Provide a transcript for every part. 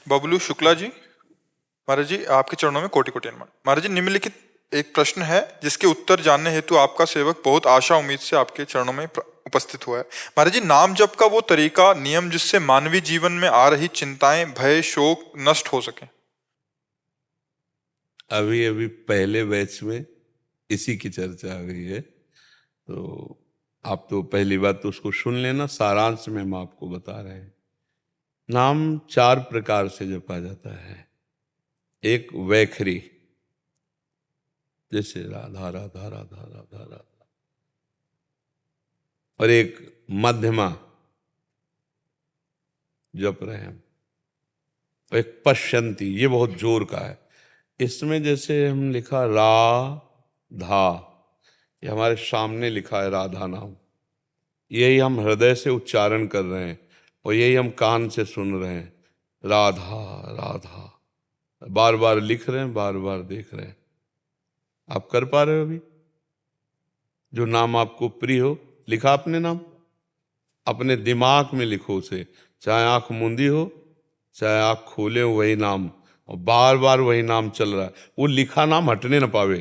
बबलू शुक्ला जी, महाराज जी आपके चरणों में कोटि कोटि नमन। महाराज जी, निम्नलिखित एक प्रश्न है जिसके उत्तर जानने हेतु आपका सेवक बहुत आशा उम्मीद से आपके चरणों में उपस्थित हुआ है। महाराज जी, नाम जप का वो तरीका, नियम जिससे मानवीय जीवन में आ रही चिंताएं, भय, शोक नष्ट हो सके। अभी अभी पहले बैच में इसी की चर्चा आ गई है, तो आप तो पहली बात तो उसको सुन लेना, सारांश में हम आपको बता रहे हैं। नाम 4 प्रकार से जपा जाता है। एक वैखरी, जैसे राधा राधा राधा राधा राधा, और एक मध्यमा जप रहे हैं हम, और एक पश्यंती, ये बहुत जोर का है। इसमें जैसे हम लिखा धा, ये हमारे सामने लिखा है राधा नाम, यही हम हृदय से उच्चारण कर रहे हैं और यही हम कान से सुन रहे हैं। राधा राधा बार बार लिख रहे हैं, बार बार देख रहे हैं। आप कर पा रहे हो? अभी जो नाम आपको प्रिय हो, लिखा आपने नाम, अपने दिमाग में लिखो उसे, चाहे आंख मूंदी हो चाहे आंख खोले हो, वही नाम, और बार बार वही नाम चल रहा है। वो लिखा नाम हटने ना पावे,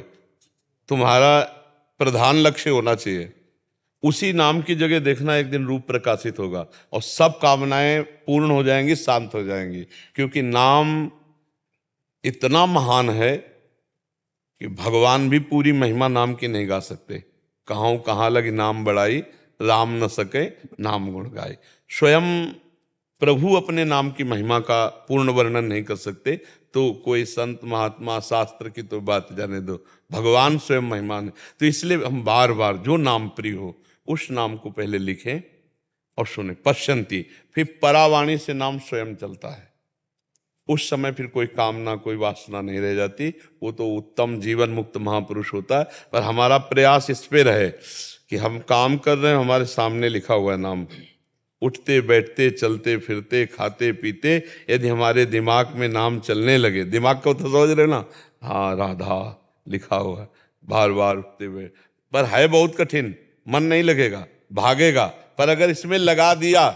तुम्हारा प्रधान लक्ष्य होना चाहिए। उसी नाम की जगह देखना एक दिन रूप प्रकाशित होगा और सब कामनाएं पूर्ण हो जाएंगी, शांत हो जाएंगी। क्योंकि नाम इतना महान है कि भगवान भी पूरी महिमा नाम की नहीं गा सकते। कहाँ लगी नाम बढ़ाई, राम न सके नाम गुण गाई। स्वयं प्रभु अपने नाम की महिमा का पूर्ण वर्णन नहीं कर सकते, तो कोई संत महात्मा शास्त्र की तो बात जाने दो, भगवान स्वयं महिमान है। तो इसलिए हम बार बार जो नाम प्रिय हो उस नाम को पहले लिखें और सुने। पश्यंती, फिर परावाणी से नाम स्वयं चलता है। उस समय फिर कोई कामना, कोई वासना नहीं रह जाती। वो तो उत्तम जीवन मुक्त महापुरुष होता है। पर हमारा प्रयास इस पे रहे कि हम काम कर रहे हैं, हमारे सामने लिखा हुआ है नाम, उठते बैठते चलते फिरते खाते पीते यदि हमारे दिमाग में नाम चलने लगे, दिमाग को तो समझ रहे ना, हाँ राधा लिखा हुआ है, बार बार उठते हुए, पर है बहुत कठिन, मन नहीं लगेगा, भागेगा। पर अगर इसमें लगा दिया,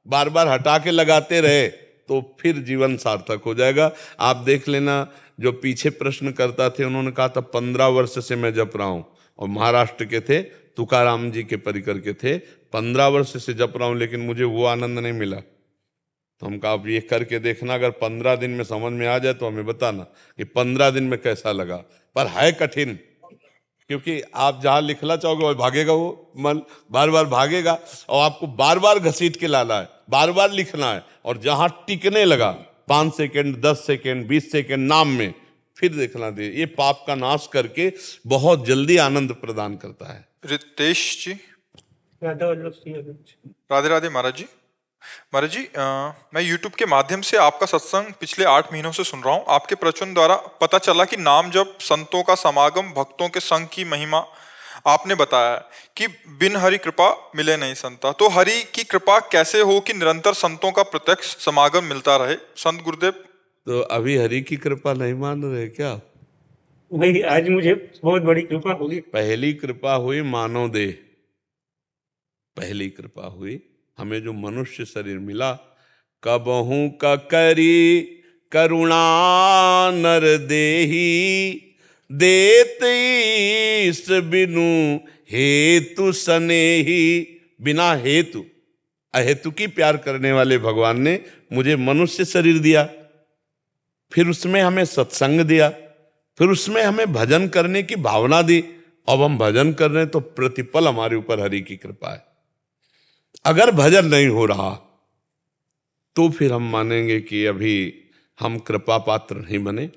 बार बार हटा के लगाते रहे, तो फिर जीवन सार्थक हो जाएगा। आप देख लेना, जो पीछे प्रश्न करता थे उन्होंने कहा था 15 वर्ष से मैं जप रहा हूं, और महाराष्ट्र के थे, तुकाराम जी के परिकर के थे, 15 वर्ष से जप रहा हूं लेकिन मुझे वो आनंद नहीं मिला। तो हम कहा आप ये करके देखना, अगर 15 दिन में समझ में आ जाए तो हमें बताना कि 15 दिन में कैसा लगा। पर है कठिन, क्योंकि आप जहां लिखना चाहोगे वह भागेगा, वो मन बार बार भागेगा, और आपको बार बार घसीट के लाना है, बार बार लिखना है। और जहां टिकने लगा 5 सेकेंड 10 सेकेंड 20 सेकेंड नाम में, फिर देखना दे, ये पाप का नाश करके बहुत जल्दी आनंद प्रदान करता है। रितेश जी, राधे राधे महाराज जी। महाराज जी, मैं YouTube के माध्यम से आपका सत्संग पिछले 8 महीनों से सुन रहा हूँ। आपके प्रवचन द्वारा पता चला कि नाम जप, संतों का समागम, भक्तों के संग की महिमा आपने बताया कि बिन हरि कृपा मिले नहीं संता। तो हरि की कृपा कैसे हो कि निरंतर संतों का प्रत्यक्ष समागम मिलता रहे? संत गुरुदेव, तो अभी हरि की कृपा नहीं मान रहे क्या? नहीं, आज मुझे बहुत बड़ी कृपा होगी। पहली कृपा हुई मानव देह, पहली कृपा हुई हमें जो मनुष्य शरीर मिला। कबहू का करी करुणा नर देही, देत ईस बिनु हेतु सनेही। बिना हेतु, अहेतु की प्यार करने वाले भगवान ने मुझे मनुष्य शरीर दिया, फिर उसमें हमें सत्संग दिया, फिर उसमें हमें भजन करने की भावना दी। अब हम भजन कर रहे हैं तो प्रतिपल हमारे ऊपर हरि की कृपा है। अगर भजन नहीं हो रहा तो फिर हम मानेंगे कि अभी हम कृपा पात्र नहीं बने।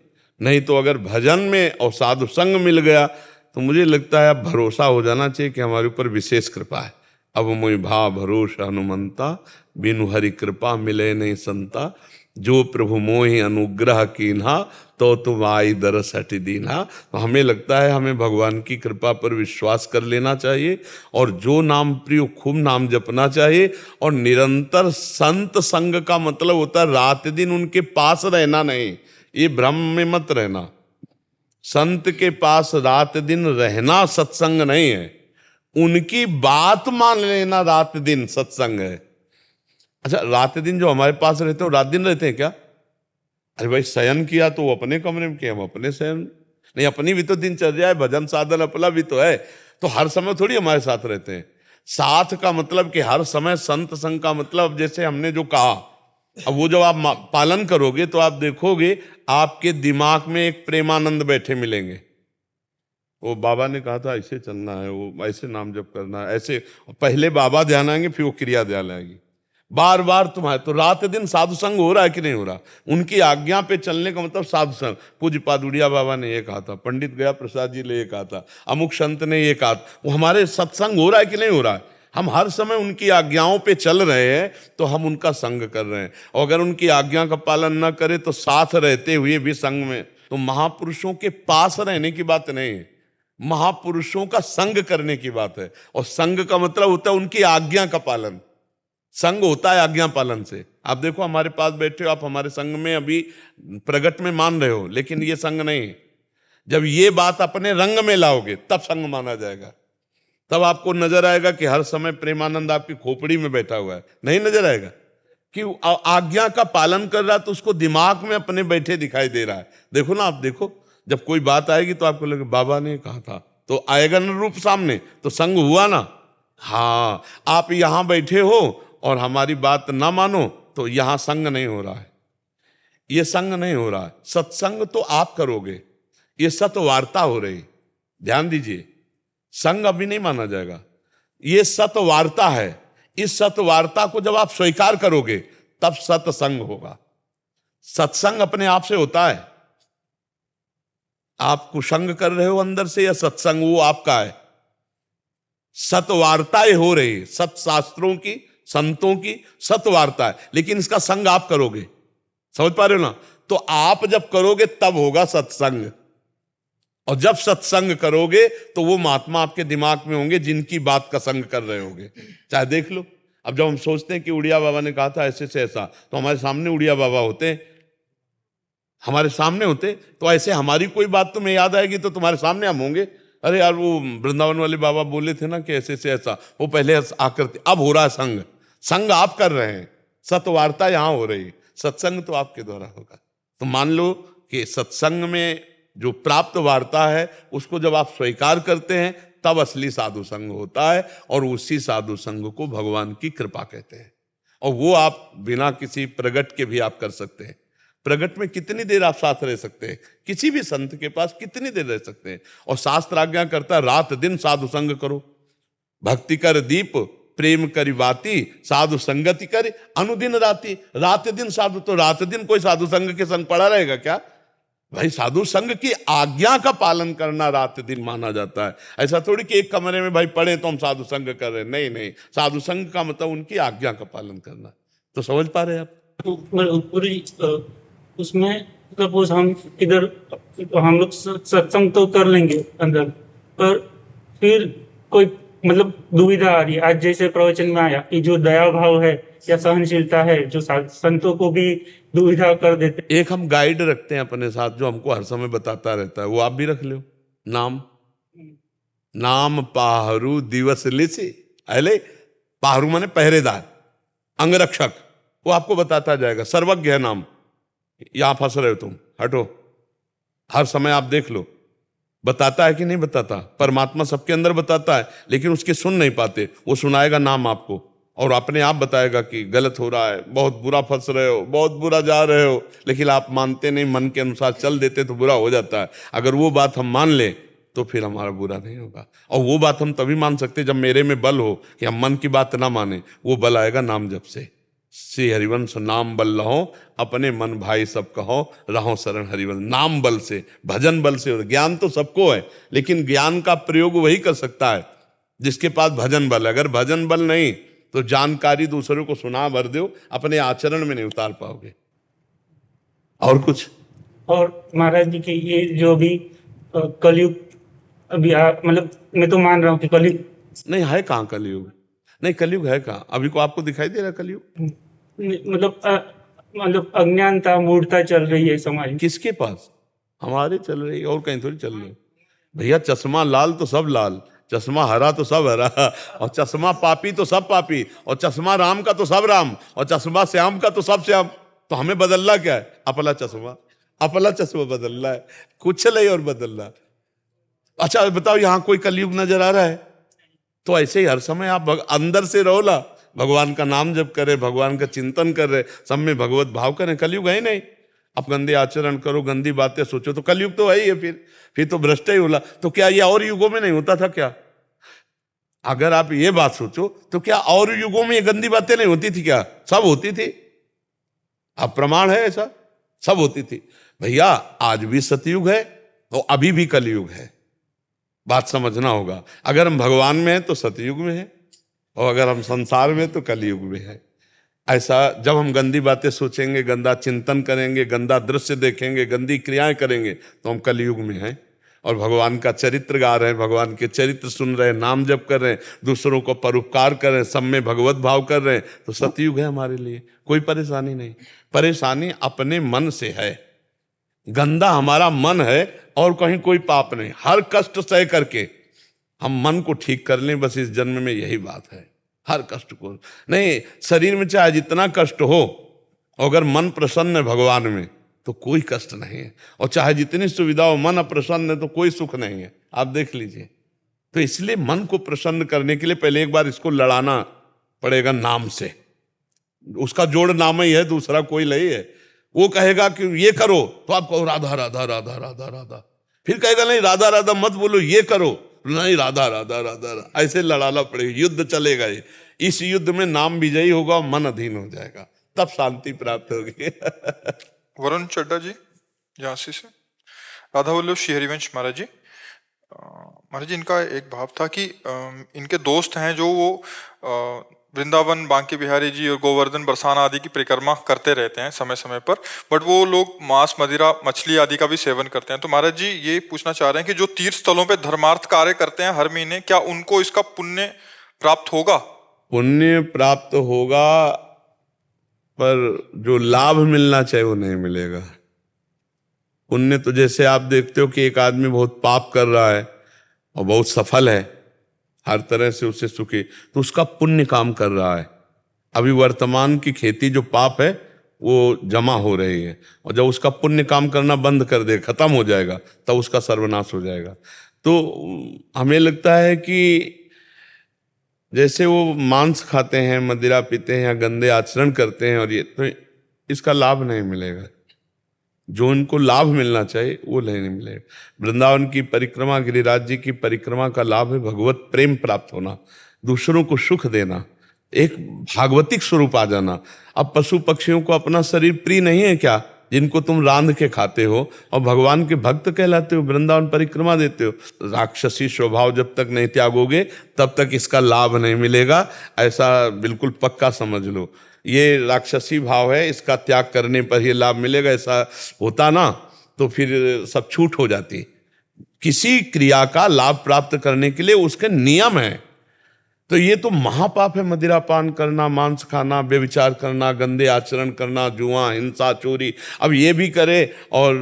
नहीं तो अगर भजन में और साधु संग मिल गया तो मुझे लगता है अब भरोसा हो जाना चाहिए कि हमारे ऊपर विशेष कृपा है। अब मोहि भा भरोसा हनुमंता, बिनु हरि कृपा मिले नहीं संता। जो प्रभु मोहि अनुग्रह कीन्हा, तो तुम आई दरस हटि दीन्हा। तो हमें लगता है हमें भगवान की कृपा पर विश्वास कर लेना चाहिए, और जो नाम प्रिय खूब नाम जपना चाहिए। और निरंतर संत संग का मतलब होता है रात दिन उनके पास रहना नहीं, ये भ्रम में मत रहना। संत के पास रात दिन रहना सत्संग नहीं है, उनकी बात मान लेना रात दिन सत्संग है। अच्छा, रात दिन जो हमारे पास रहते हैं रात दिन रहते हैं क्या? अरे भाई शयन किया तो वो अपने कमरे में किया, हम अपने शयन नहीं, अपनी भी तो दिनचर्या है, भजन साधन अपना भी तो है। तो हर समय थोड़ी हमारे साथ रहते हैं। साथ का मतलब कि हर समय संत संग का मतलब, जैसे हमने जो कहा, अब वो जब आप पालन करोगे तो आप देखोगे आपके दिमाग में एक प्रेमानंद बैठे मिलेंगे। वो बाबा ने कहा था ऐसे चलना है, वो ऐसे नाम जप करना है, ऐसे पहले बाबा ध्यान आएंगे फिर वो क्रिया ध्यान आएगी। बार बार तुम्हारे तो रात दिन साधु संग हो रहा है कि नहीं हो रहा? उनकी आज्ञा पे चलने का मतलब साधु संग। पूज्य पादुड़िया बाबा ने ये कहा था, पंडित गया प्रसाद जी ने ये कहा था, अमुक संत ने ये कहा था। वो हमारे सत्संग हो रहा है कि नहीं हो रहा है? हम हर समय उनकी आज्ञाओं पे चल रहे हैं तो हम उनका संग कर रहे हैं। और अगर उनकी आज्ञा का पालन न करें तो साथ रहते हुए भी संग में, तो महापुरुषों के पास रहने की बात नहीं है, महापुरुषों का संग करने की बात है। और संग का मतलब होता है उनकी आज्ञा का पालन। संग होता है आज्ञा पालन से। आप देखो हमारे पास बैठे हो, आप हमारे संग में अभी प्रगट में मान रहे हो, लेकिन ये संग नहीं है। जब ये बात अपने रंग में लाओगे तब संग माना जाएगा। तब आपको नजर आएगा कि हर समय प्रेमानंद आपकी खोपड़ी में बैठा हुआ है। नहीं नजर आएगा कि आज्ञा का पालन कर रहा है तो उसको दिमाग में अपने बैठे दिखाई दे रहा है। देखो ना, आप देखो जब कोई बात आएगी तो आपको लगे बाबा ने कहा था, तो आएगा ना रूप सामने, तो संग हुआ ना। हाँ, आप यहां बैठे हो और हमारी बात ना मानो तो यहां संग नहीं हो रहा है, ये संग नहीं हो रहा है। सत्संग तो आप करोगे, ये सतवार्ता हो रही। ध्यान दीजिए, संग अभी नहीं माना जाएगा, ये सतवार्ता है। इस सतवार्ता को जब आप स्वीकार करोगे तब सत्संग होगा। सत्संग अपने आप से होता है। आप कुसंग कर रहे हो अंदर से या सत्संग, वो आपका है। सतवार्ताएं हो रही, सत्शास्त्रों की, संतों की सतवार्ता है, लेकिन इसका संग आप करोगे। समझ पा रहे हो ना? तो आप जब करोगे तब होगा सत्संग। और जब सत्संग करोगे तो वो महात्मा आपके दिमाग में होंगे जिनकी बात का संग कर रहे होंगे। चाहे देख लो, अब जब हम सोचते हैं कि उड़िया बाबा ने कहा था ऐसे से ऐसा, तो हमारे सामने उड़िया बाबा होते, हमारे सामने होते, तो ऐसे हमारी कोई बात तुम्हें याद आएगी तो तुम्हारे सामने हम होंगे। अरे यार, वो वृंदावन वाले बाबा बोले थे ना कि ऐसे से ऐसा, वो पहले आकर, अब हो रहा है संग। संग आप कर रहे हैं, सतवार्ता यहां हो रही, सत्संग तो आपके द्वारा होगा। तो मान लो कि सत्संग में जो प्राप्त वार्ता है उसको जब आप स्वीकार करते हैं तब असली साधु संग होता है, और उसी साधु संग को भगवान की कृपा कहते हैं। और वो आप बिना किसी प्रगट के भी आप कर सकते हैं। प्रगट में कितनी देर आप साथ रह सकते हैं? किसी भी संत के पास कितनी देर रह सकते हैं? और शास्त्र आज्ञा करता है रात दिन साधु संग करो। भक्ति कर दीप प्रेम करी बाती, साधु संगति कर अनुदिन राती। रात दिन साधु, तो रात दिन कोई साधु संग के संग पड़ा रहेगा क्या? भाई, साधु संग की आज्ञा का पालन करना रात दिन माना जाता है। ऐसा थोड़ी कि एक कमरे में भाई पढ़े तो हम साधु संग कर रहे हैं। नहीं नहीं, साधु संग का मतलब उनकी आज्ञा का पालन करना। तो समझ पा रहे हैं आप? तो पूरी उसमें सपोज हम इधर हम लोग सत्संग तो कर लेंगे अंदर, पर फिर कोई मतलब दुविधा आ रही है। आज जैसे प्रवचन में आया कि जो दया भाव है या सहनशीलता है जो संतों को भी दुविधा कर देते। एक हम गाइड रखते हैं अपने साथ जो हमको हर समय बताता रहता है, वो आप भी रख लो। नाम पाहरू दिवस लिसी, अले पाहरू माने पहरेदार, अंगरक्षक, वो आपको बताता जाएगा। सर्वज्ञ है नाम। यहां फंस रहे हो तुम, हटो। हर समय आप देख लो, बताता है कि नहीं बताता? परमात्मा सबके अंदर बताता है, लेकिन उसके सुन नहीं पाते। वो सुनाएगा नाम आपको और अपने आप बताएगा कि गलत हो रहा है, बहुत बुरा फंस रहे हो, बहुत बुरा जा रहे हो, लेकिन आप मानते नहीं, मन के अनुसार चल देते तो बुरा हो जाता है। अगर वो बात हम मान लें तो फिर हमारा बुरा नहीं होगा। और वो बात हम तभी मान सकते जब मेरे में बल हो कि हम मन की बात ना माने। वो बल आएगा नाम जप से। श्री हरिवंश नाम बल लहो, अपने मन भाई सब कहो, रहो शरण हरिवंश। नाम बल से, भजन बल से। ज्ञान तो सबको है, लेकिन ज्ञान का प्रयोग वही कर सकता है जिसके पास भजन बल है। अगर भजन बल नहीं तो जानकारी दूसरों को सुना भर दो, अपने आचरण में नहीं उतार पाओगे। और कुछ? और महाराज जी के ये जो अभी कलयुग अभी मतलब मैं तो मान रहा हूँ कि कलयुग नहीं है। कहाँ कलयुग? नहीं, कलयुग है कहाँ? अभी को आपको दिखाई दे रहा कलयुग? मतलब अज्ञानता मूढ़ता चल रही है समाज में। किसके पास? हमारे चल रही है, और कहीं थोड़ी चल रही है। भैया, चश्मा लाल तो सब लाल, चश्मा हरा तो सब हरा, और चश्मा पापी तो सब पापी, और चश्मा राम का तो सब राम, और चश्मा श्याम का तो सब श्याम। तो हमें बदलना क्या है? अपना चश्मा बदलना है, कुछ नहीं और बदलना। अच्छा बताओ, यहां कोई कलयुग नजर आ रहा है? तो ऐसे ही हर समय आप अंदर से रहो ना, भगवान का नाम जप करें, भगवान का चिंतन कर रहे, सब में भगवत भाव करें। कलयुग है ही नहीं। आप गंदे आचरण करो, गंदी बातें सोचो, तो कलयुग तो है ही है। फिर तो भ्रष्ट ही होला। तो क्या ये और युगों में नहीं होता था क्या? अगर आप ये बात सोचो तो क्या और युगों में ये गंदी बातें नहीं होती थी क्या? सब होती थी। अब प्रमाण है ऐसा, सब होती थी भैया। आज भी सतयुग है और अभी भी कलयुग है। बात समझना होगा। अगर हम भगवान में हैं तो सतयुग में है, और अगर हम संसार में तो कलयुग में है। ऐसा जब हम गंदी बातें सोचेंगे, गंदा चिंतन करेंगे, गंदा दृश्य देखेंगे, गंदी क्रियाएं करेंगे, तो हम कलयुग में हैं। और भगवान का चरित्र गा रहे हैं, भगवान के चरित्र सुन रहे हैं, नाम जप कर रहे हैं, दूसरों को परोपकार कर रहे हैं, सब में भगवत भाव कर रहे हैं, तो सतयुग है हमारे लिए। कोई परेशानी नहीं। परेशानी अपने मन से है। गंदा हमारा मन है और कहीं कोई पाप नहीं। हर कष्ट सह करके हम मन को ठीक कर लें, बस इस जन्म में यही बात है। हर कष्ट को नहीं, शरीर में चाहे जितना कष्ट हो, अगर मन प्रसन्न है भगवान में तो कोई कष्ट नहीं है। और चाहे जितनी सुविधा हो, मन अप्रसन्न है तो कोई सुख नहीं है। आप देख लीजिए। तो इसलिए मन को प्रसन्न करने के लिए पहले एक बार इसको लड़ाना पड़ेगा नाम से। उसका जोड़ नाम ही है, दूसरा कोई नहीं है। वो कहेगा कि ये करो तो आप कहो राधा राधा राधा राधा राधा, फिर कहेगा नहीं राधा राधा मत बोलो, ये करो, नहीं राधा राधा राधा राधा। ऐसे लड़ाना पड़ेगा, युद्ध चलेगा। ये इस युद्ध में नाम विजयी होगा और मन अधीन हो जाएगा, तब शांति प्राप्त होगी। वरुण चड्डा जी झांसी से। राधा वल्लभ श्री हरिवंश महाराज जी, महाराज जी इनका एक भाव था कि इनके दोस्त हैं जो वो वृंदावन, बांके बिहारी जी और गोवर्धन, बरसाना आदि की परिक्रमा करते रहते हैं समय समय पर, बट वो लोग मांस, मदिरा, मछली आदि का भी सेवन करते हैं। तो महाराज जी ये पूछना चाह रहे हैं कि जो तीर्थ स्थलों पे धर्मार्थ कार्य करते हैं हर महीने, क्या उनको इसका पुण्य प्राप्त होगा? पुण्य प्राप्त होगा, पर जो लाभ मिलना चाहिए वो नहीं मिलेगा। पुण्य तो जैसे आप देखते हो कि एक आदमी बहुत पाप कर रहा है और बहुत सफल है, हर तरह से उससे सुखी, तो उसका पुण्य काम कर रहा है। अभी वर्तमान की खेती जो पाप है वो जमा हो रही है, और जब उसका पुण्य काम करना बंद कर दे, खत्म हो जाएगा, तब उसका सर्वनाश हो जाएगा। तो हमें लगता है कि जैसे वो मांस खाते हैं, मदिरा पीते हैं या गंदे आचरण करते हैं, और ये तो इसका लाभ नहीं मिलेगा। जो इनको लाभ मिलना चाहिए वो नहीं मिलेगा। वृंदावन की परिक्रमा, गिरिराज जी की परिक्रमा का लाभ है भगवत प्रेम प्राप्त होना, दूसरों को सुख देना, एक भागवतिक स्वरूप आ जाना। अब पशु पक्षियों को अपना शरीर प्रिय नहीं है क्या, जिनको तुम रांध के खाते हो और भगवान के भक्त कहलाते हो, वृंदावन परिक्रमा देते हो? राक्षसी स्वभाव जब तक नहीं त्यागोगे तब तक इसका लाभ नहीं मिलेगा, ऐसा बिल्कुल पक्का समझ लो। ये राक्षसी भाव है, इसका त्याग करने पर ही लाभ मिलेगा। ऐसा होता ना तो फिर सब छूट हो जाती। किसी क्रिया का लाभ प्राप्त करने के लिए उसके नियम है। तो ये तो महापाप है, मदिरा पान करना, मांस खाना, व्यभिचार करना, गंदे आचरण करना, जुआ, हिंसा, चोरी। अब ये भी करे और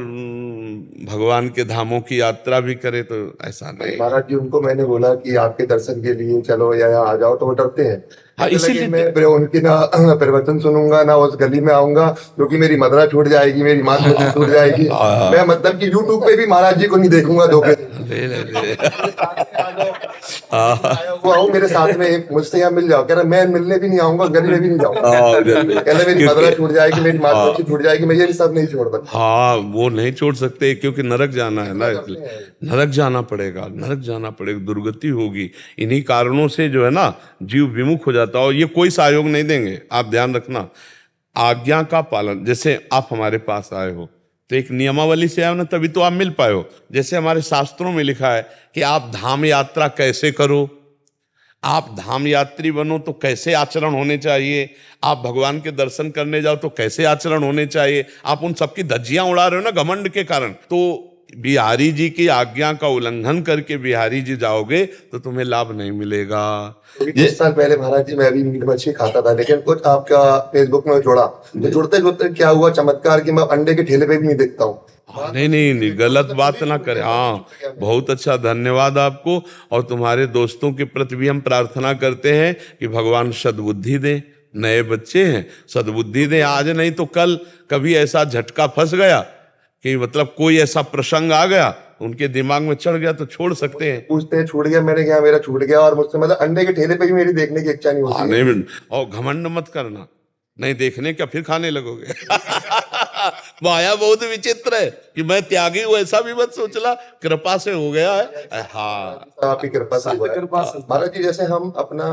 भगवान के धामों की यात्रा भी करे, तो ऐसा नहीं। महाराज जी उनको मैंने बोला कि आपके दर्शन के लिए चलो या यहाँ आ जाओ, तो वो डरते हैं। हाँ, इसीलिए मैं फिर उनकी ना प्रवचन सुनूंगा ना उस गली में आऊंगा, क्योंकि मेरी मदरा छूट जाएगी, मेरी माँ छूट जाएगी। मैं मतलब कि यूट्यूब पे भी महाराज जी को नहीं देखूंगा धोखे। हुआ हूँ मेरे साथ में, मुझसे यहाँ मिल जाओ। कह रहा मैं मिलने भी नहीं आऊंगा, गली में भी नहीं जाऊंगा। कह रहा मेरी मदरा छूट जाएगी, मेरी माँ छूट जाएगी, मैं ये सब नहीं छोड़ सकता। हाँ, वो नहीं छोड़ सकते क्योंकि नरक जाना है ना, इसलिए नरक जाना पड़ेगा, नरक जाना पड़ेगा, दुर्गति होगी। इन्हीं कारणों से जो है ना जीव विमुख हो जाता है, और ये कोई सहयोग नहीं देंगे। आप ध्यान रखना, आज्ञा का पालन। जैसे आप हमारे पास आए हो तो एक नियमावली से आए ना, तभी तो आप मिल पाए हो। जैसे हमारे शास्त्रों में लिखा है कि आप धाम यात्रा कैसे करो, आप धाम यात्री बनो तो कैसे आचरण होने चाहिए, आप भगवान के दर्शन करने जाओ तो कैसे आचरण होने चाहिए। आप उन सबकी धज्जियां उड़ा रहे हो ना घमंड के कारण। तो बिहारी जी की आज्ञा का उल्लंघन करके बिहारी जी जाओगे तो तुम्हें लाभ नहीं मिलेगा। 20 साल पहले महाराज जी मैं भी मीट मछली खाता था, लेकिन कुछ आपका फेसबुक में जोड़ा, तो जुड़ते जुड़ते क्या हुआ चमत्कार कि मैं अंडे के ठेले पे भी नहीं दिखता हूँ। नहीं, गलत बात ना करे। हाँ, बहुत अच्छा, धन्यवाद आपको। और तुम्हारे दोस्तों के प्रति भी हम प्रार्थना करते हैं कि भगवान सद्बुद्धि दें, नए बच्चे हैं, सद्बुद्धि दें आज नहीं तो कल। कभी ऐसा झटका फंस गया कि मतलब कोई ऐसा प्रसंग आ गया, उनके दिमाग में चढ़ गया तो छोड़ सकते हैं। पूछते हैं छूट गया, मैंने कहा मेरा छूट गया, और मुझसे मतलब अंडे के ठेले पे भी मेरी देखने की इच्छा नहीं होती है। नहीं, और घमंड मत करना, नहीं देखने क्या फिर खाने लगोगे। माया बहुत विचित्र है कि मैं त्यागी हूं, ऐसा भी मत सोचना, कृपा से हो गया है। हाँ, आपकी कृपा से हुआ है। महाराज जी, जैसे हम अपना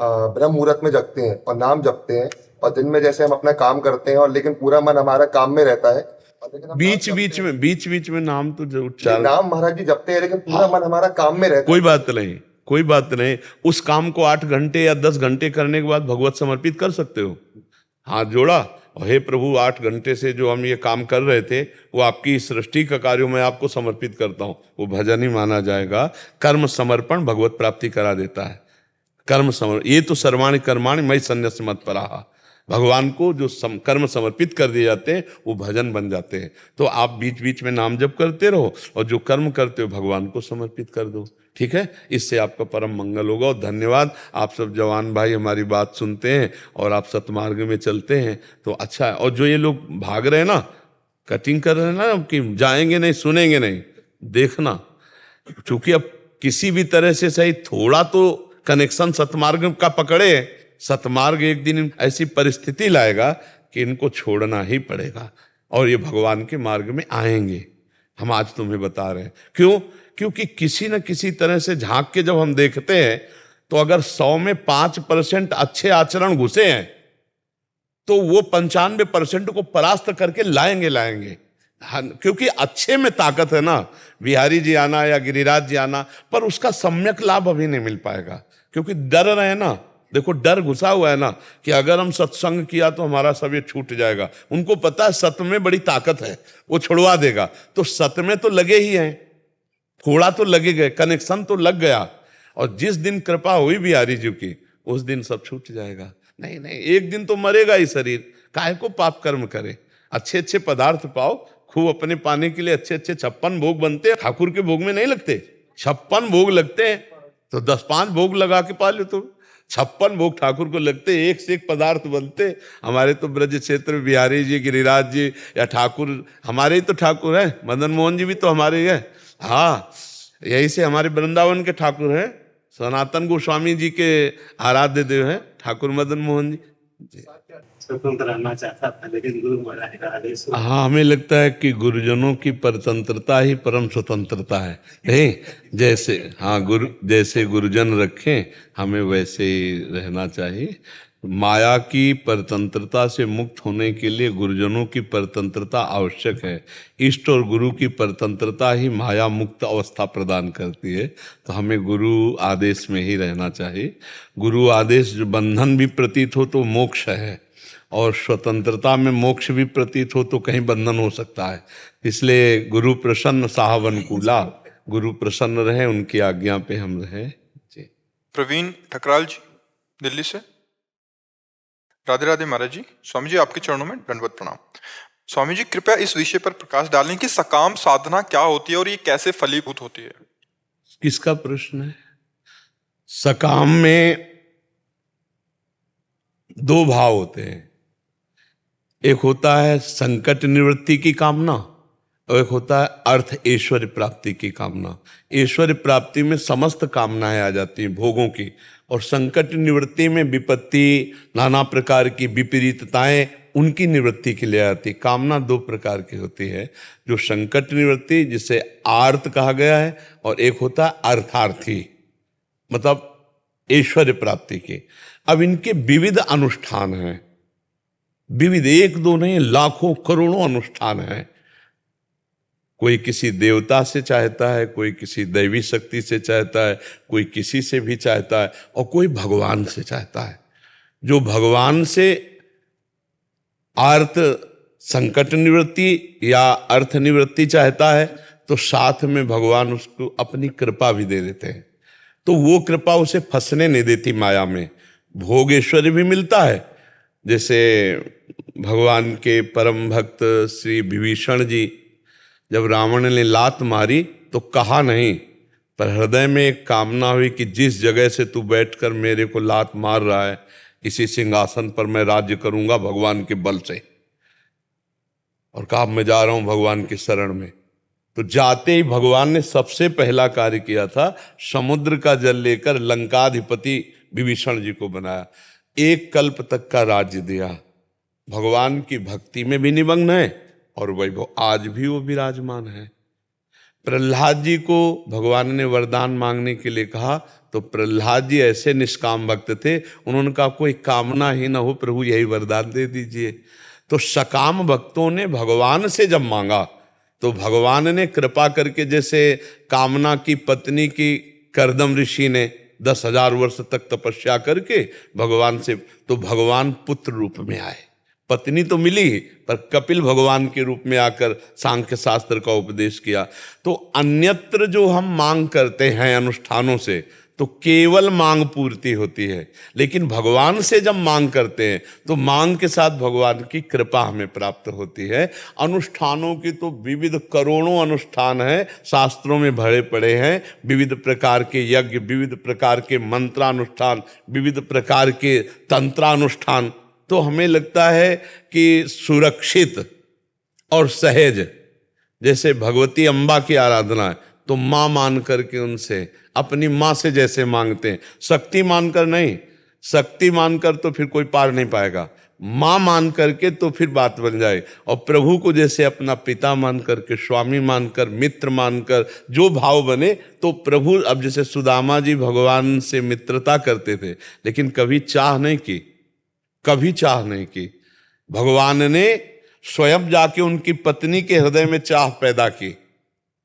ब्रह्म मुहूर्त में जगते हैं और नाम जपते हैं, और दिन में जैसे हम अपना काम करते हैं और लेकिन पूरा मन हमारा काम में रहता है, और लेकिन हम बीच बीच में नाम तो जरूर उच्चारण। नाम महाराज जी जपते हैं लेकिन पूरा मन हमारा काम में रहता है। कोई बात नहीं, कोई बात नहीं, उस काम को 8 घंटे या 10 घंटे करने के बाद भगवत समर्पित कर सकते हो। हाथ जोड़ा और हे प्रभु, 8 घंटे से जो हम ये काम कर रहे थे वो आपकी सृष्टि का कार्य मैं आपको समर्पित करता हूँ, वो भजन ही माना जाएगा। कर्म समर्पण भगवत प्राप्ति करा देता है। कर्म समर्पण, ये तो सर्वाणि कर्माणि मयि सन्न्यस्य मत्पराः, भगवान को जो कर्म समर्पित कर दिए जाते हैं वो भजन बन जाते हैं। तो आप बीच बीच में नाम जप करते रहो और जो कर्म करते हो भगवान को समर्पित कर दो, ठीक है? इससे आपका परम मंगल होगा। और धन्यवाद, आप सब जवान भाई हमारी बात सुनते हैं और आप सतमार्ग में चलते हैं तो अच्छा है। और जो ये लोग भाग रहे हैं ना, कटिंग कर रहे हैं ना कि जाएंगे नहीं सुनेंगे नहीं, देखना, चूंकि अब किसी भी तरह से सही थोड़ा तो कनेक्शन सतमार्ग का पकड़े, सतमार्ग एक दिन ऐसी परिस्थिति लाएगा कि इनको छोड़ना ही पड़ेगा और ये भगवान के मार्ग में आएंगे। हम आज तुम्हें बता रहे हैं क्यों? क्योंकि किसी न किसी तरह से झांक के जब हम देखते हैं तो अगर 100 में 5% अच्छे आचरण घुसे हैं तो वो 95% को परास्त करके लाएंगे। क्योंकि अच्छे में ताकत है ना, बिहारी जी आना या गिरिराज जी आना, पर उसका सम्यक लाभ अभी नहीं मिल पाएगा क्योंकि डर रहे ना। देखो, डर घुसा हुआ है ना कि अगर हम सत्संग किया तो हमारा सब ये छूट जाएगा। उनको पता है सत्य में बड़ी ताकत है, वो छुड़वा देगा। तो सत्य में तो लगे ही हैं, थोड़ा तो लगे गए, कनेक्शन तो लग गया, और जिस दिन कृपा हुई बिहारी जी की उस दिन सब छूट जाएगा। नहीं, एक दिन तो मरेगा ही शरीर, काहे को पाप कर्म करे। अच्छे अच्छे पदार्थ पाओ, खूब अपने पाने के लिए अच्छे 56 भोग बनते हैं, ठाकुर के भोग में नहीं लगते, 56 भोग लगते हैं। तो 10-5 भोग लगा के पा लो तो 56 भोग ठाकुर को लगते, एक से एक पदार्थ बनते। हमारे तो ब्रज क्षेत्र में बिहारी जी, गिरिराज जी या ठाकुर, हमारे ही तो ठाकुर हैं, मदन मोहन जी भी तो हमारे ही हैं। हाँ, यही से हमारे वृंदावन के ठाकुर हैं, सनातन गोस्वामी जी के आराध्य देव हैं ठाकुर मदन मोहन जी। स्वतंत्र रहना चाहता था लेकिन गुरु महाराज का आदेश हुआ। हाँ, हमें लगता है कि गुरुजनों की परतंत्रता ही परम स्वतंत्रता है। नहीं, जैसे हाँ, गुरु जैसे गुरुजन रखें हमें वैसे ही रहना चाहिए। माया की परतंत्रता से मुक्त होने के लिए गुरुजनों की परतंत्रता आवश्यक है। इष्ट और गुरु की परतंत्रता ही माया मुक्त अवस्था प्रदान करती है। तो हमें गुरु आदेश में ही रहना चाहिए। गुरु आदेश जो बंधन भी प्रतीत हो तो मोक्ष है, और स्वतंत्रता में मोक्ष भी प्रतीत हो तो कहीं बंधन हो सकता है। इसलिए गुरु प्रसन्न साहब अनुकूला, गुरु प्रसन्न रहे, उनकी आज्ञा पे हम रहें जी। प्रवीण ठकराल जी दिल्ली से। राधे राधे महाराज जी। स्वामी जी आपके चरणों में दंडवत प्रणाम। स्वामी जी कृपया इस विषय पर प्रकाश डालें कि सकाम साधना क्या होती है और ये कैसे फलीभूत होती है। किसका प्रश्न है? सकाम में 2 भाव होते हैं, एक होता है संकट निवृत्ति की कामना और एक होता है अर्थ ऐश्वर्य प्राप्ति की कामना। ऐश्वर्य प्राप्ति में समस्त कामनाएं आ जाती हैं भोगों की, और संकट निवृत्ति में विपत्ति, नाना प्रकार की विपरीतताएं, उनकी निवृत्ति के लिए आती। कामना 2 प्रकार की होती है, जो संकट निवृत्ति जिसे आर्त कहा गया है, और एक होता है अर्थार्थी, मतलब ऐश्वर्य प्राप्ति की। अब इनके विविध अनुष्ठान हैं, विविध, 1-2 नहीं, लाखों करोड़ों अनुष्ठान हैं। कोई किसी देवता से चाहता है, कोई किसी दैवी शक्ति से चाहता है, कोई किसी से भी चाहता है, और कोई भगवान से चाहता है। जो भगवान से आर्त संकट निवृत्ति या अर्थ निवृत्ति चाहता है तो साथ में भगवान उसको अपनी कृपा भी दे देते हैं, तो वो कृपा उसे फंसने नहीं देती माया में। भोगेश्वरी भी मिलता है, जैसे भगवान के परम भक्त श्री विभीषण जी, जब रावण ने लात मारी तो कहा नहीं, पर हृदय में एक कामना हुई कि जिस जगह से तू बैठकर मेरे को लात मार रहा है, इसी सिंहासन पर मैं राज्य करूंगा भगवान के बल से। और कहा मैं जा रहा हूं भगवान की शरण में। तो जाते ही भगवान ने सबसे पहला कार्य किया था, समुद्र का जल लेकर लंकाधिपति विभीषण जी को बनाया, 1 कल्प तक का राज्य दिया। भगवान की भक्ति में भी निमग्न है और वैभव आज भी वो विराजमान है। प्रहलाद जी को भगवान ने वरदान मांगने के लिए कहा तो प्रहलाद जी ऐसे निष्काम भक्त थे, उन्होंने कहा कोई कामना ही ना हो प्रभु यही वरदान दे दीजिए। तो सकाम भक्तों ने भगवान से जब मांगा तो भगवान ने कृपा करके, जैसे कामना की पत्नी की करदम ऋषि ने 10,000 वर्ष तक तपस्या करके भगवान से, तो भगवान पुत्र रूप में आए। पत्नी तो मिली पर कपिल भगवान के रूप में आकर सांख्य शास्त्र का उपदेश किया। तो अन्यत्र जो हम मांग करते हैं अनुष्ठानों से तो केवल मांग पूर्ति होती है, लेकिन भगवान से जब मांग करते हैं तो मांग के साथ भगवान की कृपा हमें प्राप्त होती है। अनुष्ठानों की तो विविध करोड़ों अनुष्ठान हैं, शास्त्रों में भरे पड़े हैं, विविध प्रकार के यज्ञ, विविध प्रकार के मंत्रानुष्ठान, विविध प्रकार के तंत्रानुष्ठान। तो हमें लगता है कि सुरक्षित और सहज, जैसे भगवती अम्बा की आराधना है तो माँ मान करके उनसे, अपनी माँ से जैसे मांगते हैं, शक्ति मानकर नहीं, शक्ति मानकर तो फिर कोई पार नहीं पाएगा, माँ मान करके तो फिर बात बन जाए। और प्रभु को जैसे अपना पिता मान करके, स्वामी मानकर, मित्र मानकर जो भाव बने, तो प्रभु, अब जैसे सुदामा जी भगवान से मित्रता करते थे लेकिन कभी चाह नहीं की, कभी चाह नहीं की। भगवान ने स्वयं जाके उनकी पत्नी के हृदय में चाह पैदा की,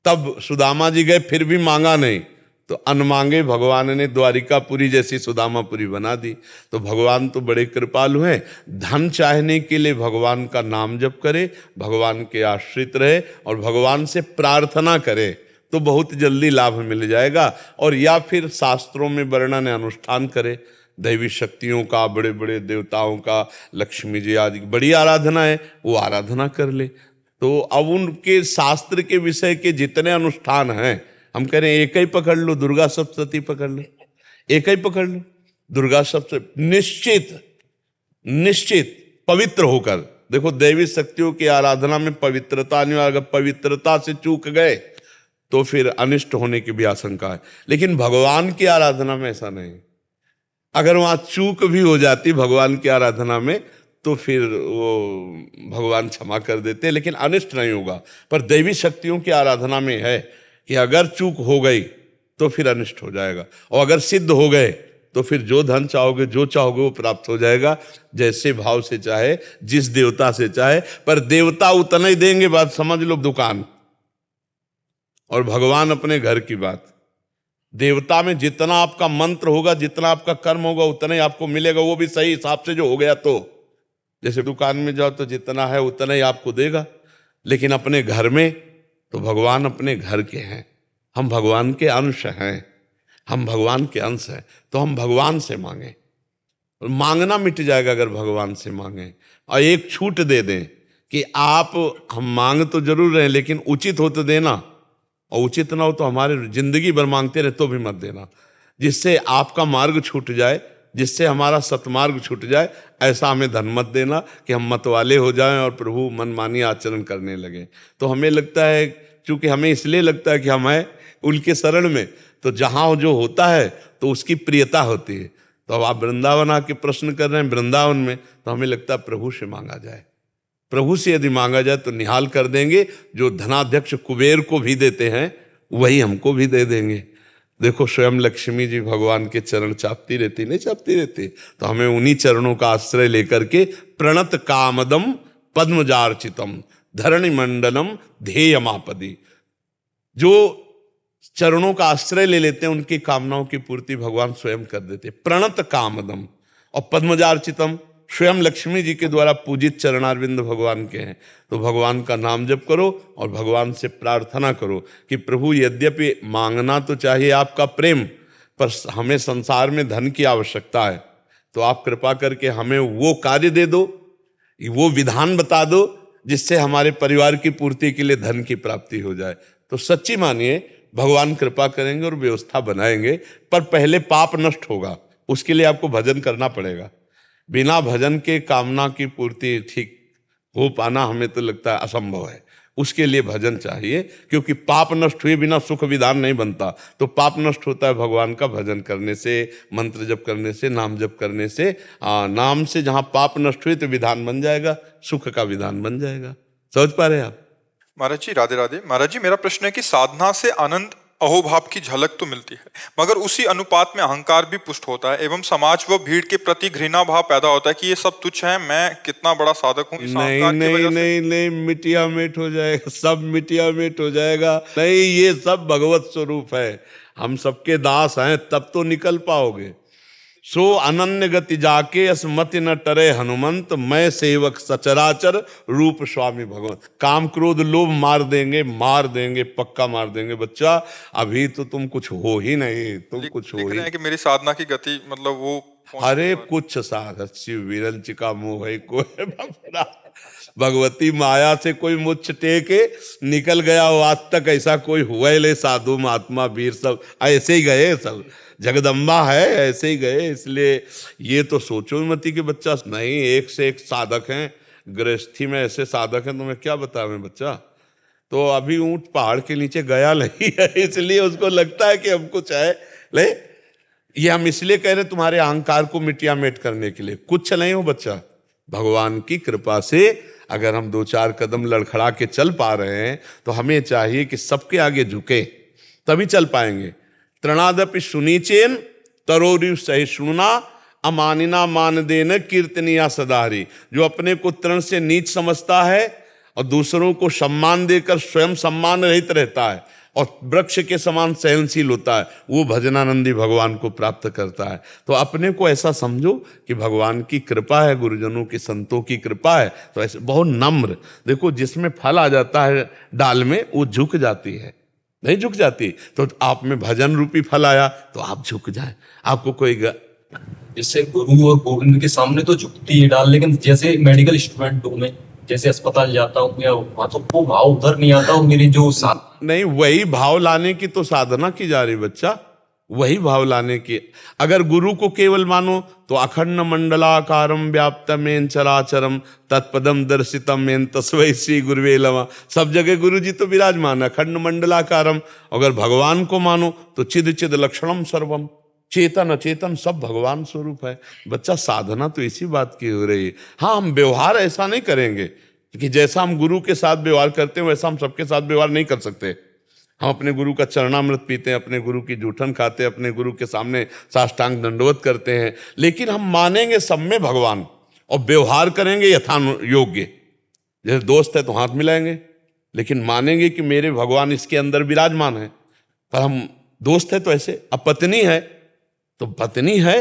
तब सुदामा जी गए फिर भी मांगा नहीं, तो अनमांगे भगवान ने द्वारिकापुरी जैसी सुदामापुरी बना दी। तो भगवान तो बड़े कृपालु हैं। धन चाहने के लिए भगवान का नाम जप करे, भगवान के आश्रित रहे और भगवान से प्रार्थना करे तो बहुत जल्दी लाभ मिल जाएगा। और या फिर शास्त्रों में वर्णन अनुष्ठान करे, दैवी शक्तियों का, बड़े बड़े देवताओं का, लक्ष्मी जी आदि बड़ी आराधना है, वो आराधना कर ले। तो अब उनके शास्त्र के विषय के जितने अनुष्ठान हैं, हम कह रहे हैं एक ही पकड़ लो, दुर्गा सप्तशती पकड़ लो, एक ही पकड़ लो, दुर्गा सप्तशती, निश्चित पवित्र होकर। देखो दैवी शक्तियों की आराधना में पवित्रता नहीं, अगर पवित्रता से चूक गए तो फिर अनिष्ट होने की भी आशंका है। लेकिन भगवान की आराधना में ऐसा नहीं, अगर वहां चूक भी हो जाती भगवान की आराधना में तो फिर वो भगवान क्षमा कर देते, लेकिन अनिष्ट नहीं होगा। पर दैवी शक्तियों की आराधना में है कि अगर चूक हो गई तो फिर अनिष्ट हो जाएगा, और अगर सिद्ध हो गए तो फिर जो धन चाहोगे, जो चाहोगे वो प्राप्त हो जाएगा, जैसे भाव से चाहे, जिस देवता से चाहे। पर देवता उतना ही देंगे, बात समझ लो, दुकान, और भगवान अपने घर की बात। देवता में जितना आपका मंत्र होगा, जितना आपका कर्म होगा, उतना ही आपको मिलेगा, वो भी सही हिसाब से जो हो गया। तो जैसे दुकान में जाओ तो जितना है उतना ही आपको देगा, लेकिन अपने घर में तो भगवान अपने घर के हैं, हम भगवान के अंश हैं, हम भगवान के अंश हैं, तो हम भगवान से मांगें। मांगना मिट जाएगा अगर भगवान से मांगें। और एक छूट दे दें कि आप, हम मांग तो जरूर रहे लेकिन उचित हो तो देना, और उचित ना हो तो हमारे जिंदगी भर मांगते रहे तो भी मत देना, जिससे आपका मार्ग छूट जाए, जिससे हमारा सतमार्ग छूट जाए। ऐसा हमें धन मत देना कि हम मतवाले हो जाएं और प्रभु मनमानी आचरण करने लगे। तो हमें लगता है, चूंकि हमें इसलिए लगता है कि हम हैं उनके शरण में, तो जहाँ जो होता है तो उसकी प्रियता होती है। तो अब आप वृंदावन आके प्रश्न कर रहे हैं वृंदावन में, तो हमें लगता है प्रभु से मांगा जाए। प्रभु से यदि मांगा जाए तो निहाल कर देंगे। जो धनाध्यक्ष कुबेर को भी देते हैं वही हमको भी दे देंगे। देखो स्वयं लक्ष्मी जी भगवान के चरण चापती रहती, नहीं चापती रहती? तो हमें उन्हीं चरणों का आश्रय लेकर के प्रणत कामदम पद्मजार्चितम धरणि मंडलम ध्येयमापदी, जो चरणों का आश्रय ले लेते हैं उनकी कामनाओं की पूर्ति भगवान स्वयं कर देते। प्रणत कामदम और पद्मजार्चितम, स्वयं लक्ष्मी जी के द्वारा पूजित चरणारविंद भगवान के हैं। तो भगवान का नाम जप करो और भगवान से प्रार्थना करो कि प्रभु, यद्यपि मांगना तो चाहिए आपका प्रेम, पर हमें संसार में धन की आवश्यकता है, तो आप कृपा करके हमें वो कार्य दे दो, वो विधान बता दो जिससे हमारे परिवार की पूर्ति के लिए धन की प्राप्ति हो जाए। तो सच्ची मानिए भगवान कृपा करेंगे और व्यवस्था बनाएंगे, पर पहले पाप नष्ट होगा, उसके लिए आपको भजन करना पड़ेगा। बिना भजन के कामना की पूर्ति ठीक हो पाना हमें तो लगता है असंभव है। उसके लिए भजन चाहिए, क्योंकि पाप नष्ट हुए बिना सुख विधान नहीं बनता। तो पाप नष्ट होता है भगवान का भजन करने से, मंत्र जप करने से, नाम जप करने से। नाम से जहाँ पाप नष्ट हुए तो विधान बन जाएगा, सुख का विधान बन जाएगा। समझ पा रहे हैं आप? महाराज जी राधे राधे। महाराज जी मेरा प्रश्न है कि साधना से आनंद अहोभाव की झलक तो मिलती है, मगर उसी अनुपात में अहंकार भी पुष्ट होता है एवं समाज व भीड़ के प्रति घृणा भाव पैदा होता है कि ये सब तुच्छ है, मैं कितना बड़ा साधक हूँ। इस नहीं अहंकार की नहीं वजह से नहीं नहीं, मिटिया मिट हो जाएगा, सब मिटिया मिट हो जाएगा। नहीं, ये सब भगवत स्वरूप है, हम सबके दास हैं, तब तो निकल पाओगे। सो अनन्य गति जाके असमति न टरे हनुमंत, मैं सेवक सचराचर रूप स्वामी भगवंत। काम क्रोध लोभ मार देंगे, पक्का मार देंगे बच्चा। अभी तो तुम कुछ हो ही नहीं, तुम कुछ हो लिख ही। रहे हैं कि मेरी साधना की गति मतलब वो अरे कुछ साधस्य विरंच का मोह है कोई भवरा। भगवती माया से कोई मुच्छ टेके निकल गया हो, आज तक ऐसा कोई हुआ ही ले। साधु महात्मा वीर सब ऐसे ही गए, सब जगदम्बा है ऐसे ही गए। इसलिए ये तो सोचो मती कि बच्चा नहीं, एक से एक साधक हैं, गृहस्थी में ऐसे साधक हैं, तुम्हें क्या बतावें बच्चा। तो अभी ऊंट पहाड़ के नीचे गया नहीं है, इसलिए उसको लगता है कि हम कुछ है। ले, ये हम इसलिए कह रहे तुम्हारे अहंकार को मिटिया मेट करने के लिए। कुछ नहीं हो बच्चा, भगवान की कृपा से अगर हम 2-4 कदम लड़खड़ा के चल पा रहे हैं तो हमें चाहिए कि सबके आगे झुके, तभी चल पाएंगे। तृणादपि सुनीचेन तरोरिव सहिष्णुना अमानिना मान देन कीर्तनिया सदाहरी। जो अपने को तृण से नीच समझता है और दूसरों को सम्मान देकर स्वयं सम्मान रहित रहता है और वृक्ष के समान सहनशील होता है, वो भजनानंदी भगवान को प्राप्त करता है। तो अपने को ऐसा समझो कि भगवान की कृपा है, गुरुजनों की संतों की कृपा है। तो ऐसे बहुत नम्र, देखो जिसमें फल आ जाता है डाल में, वो झुक जाती है, नहीं झुक जाती। तो आप में भजन रूपी फल आया तो आप झुक जाए। आपको कोई जैसे गुरु और गोविंद के सामने तो झुकती है डाल, लेकिन जैसे मेडिकल स्टूडेंट हूँ मैं, जैसे अस्पताल जाता हूँ या वहाँ, तो वो भाव उधर नहीं आता। और मेरी जो साथ नहीं, वही भाव लाने की तो साधना की जा रही बच्चा, वही भाव लाने की। अगर गुरु को केवल मानो तो अखंड मंडलाकारम व्याप्तमेन चराचरम तत्पदम दर्शितम मेन तस्वै श्री गुरुवे नमः। सब जगह गुरु जी तो विराजमान है, अखंड मंडलाकारम। अगर भगवान को मानो तो चिद चिद लक्षणम सर्वम, चेतन अचेतन सब भगवान स्वरूप है। बच्चा साधना तो इसी बात की हो रही है। हाँ, हम व्यवहार ऐसा नहीं करेंगे कि जैसा हम गुरु के साथ व्यवहार करते हैं वैसा हम सबके साथ व्यवहार नहीं कर सकते। हम अपने गुरु का चरणामृत पीते हैं, अपने गुरु की जूठन खाते हैं, अपने गुरु के सामने साष्टांग दंडवत करते हैं, लेकिन हम मानेंगे सब में भगवान और व्यवहार करेंगे यथा योग्य। जैसे दोस्त है तो हाथ मिलाएंगे, लेकिन मानेंगे कि मेरे भगवान इसके अंदर विराजमान है। पर हम दोस्त है तो ऐसे, अब पत्नी है तो पत्नी है,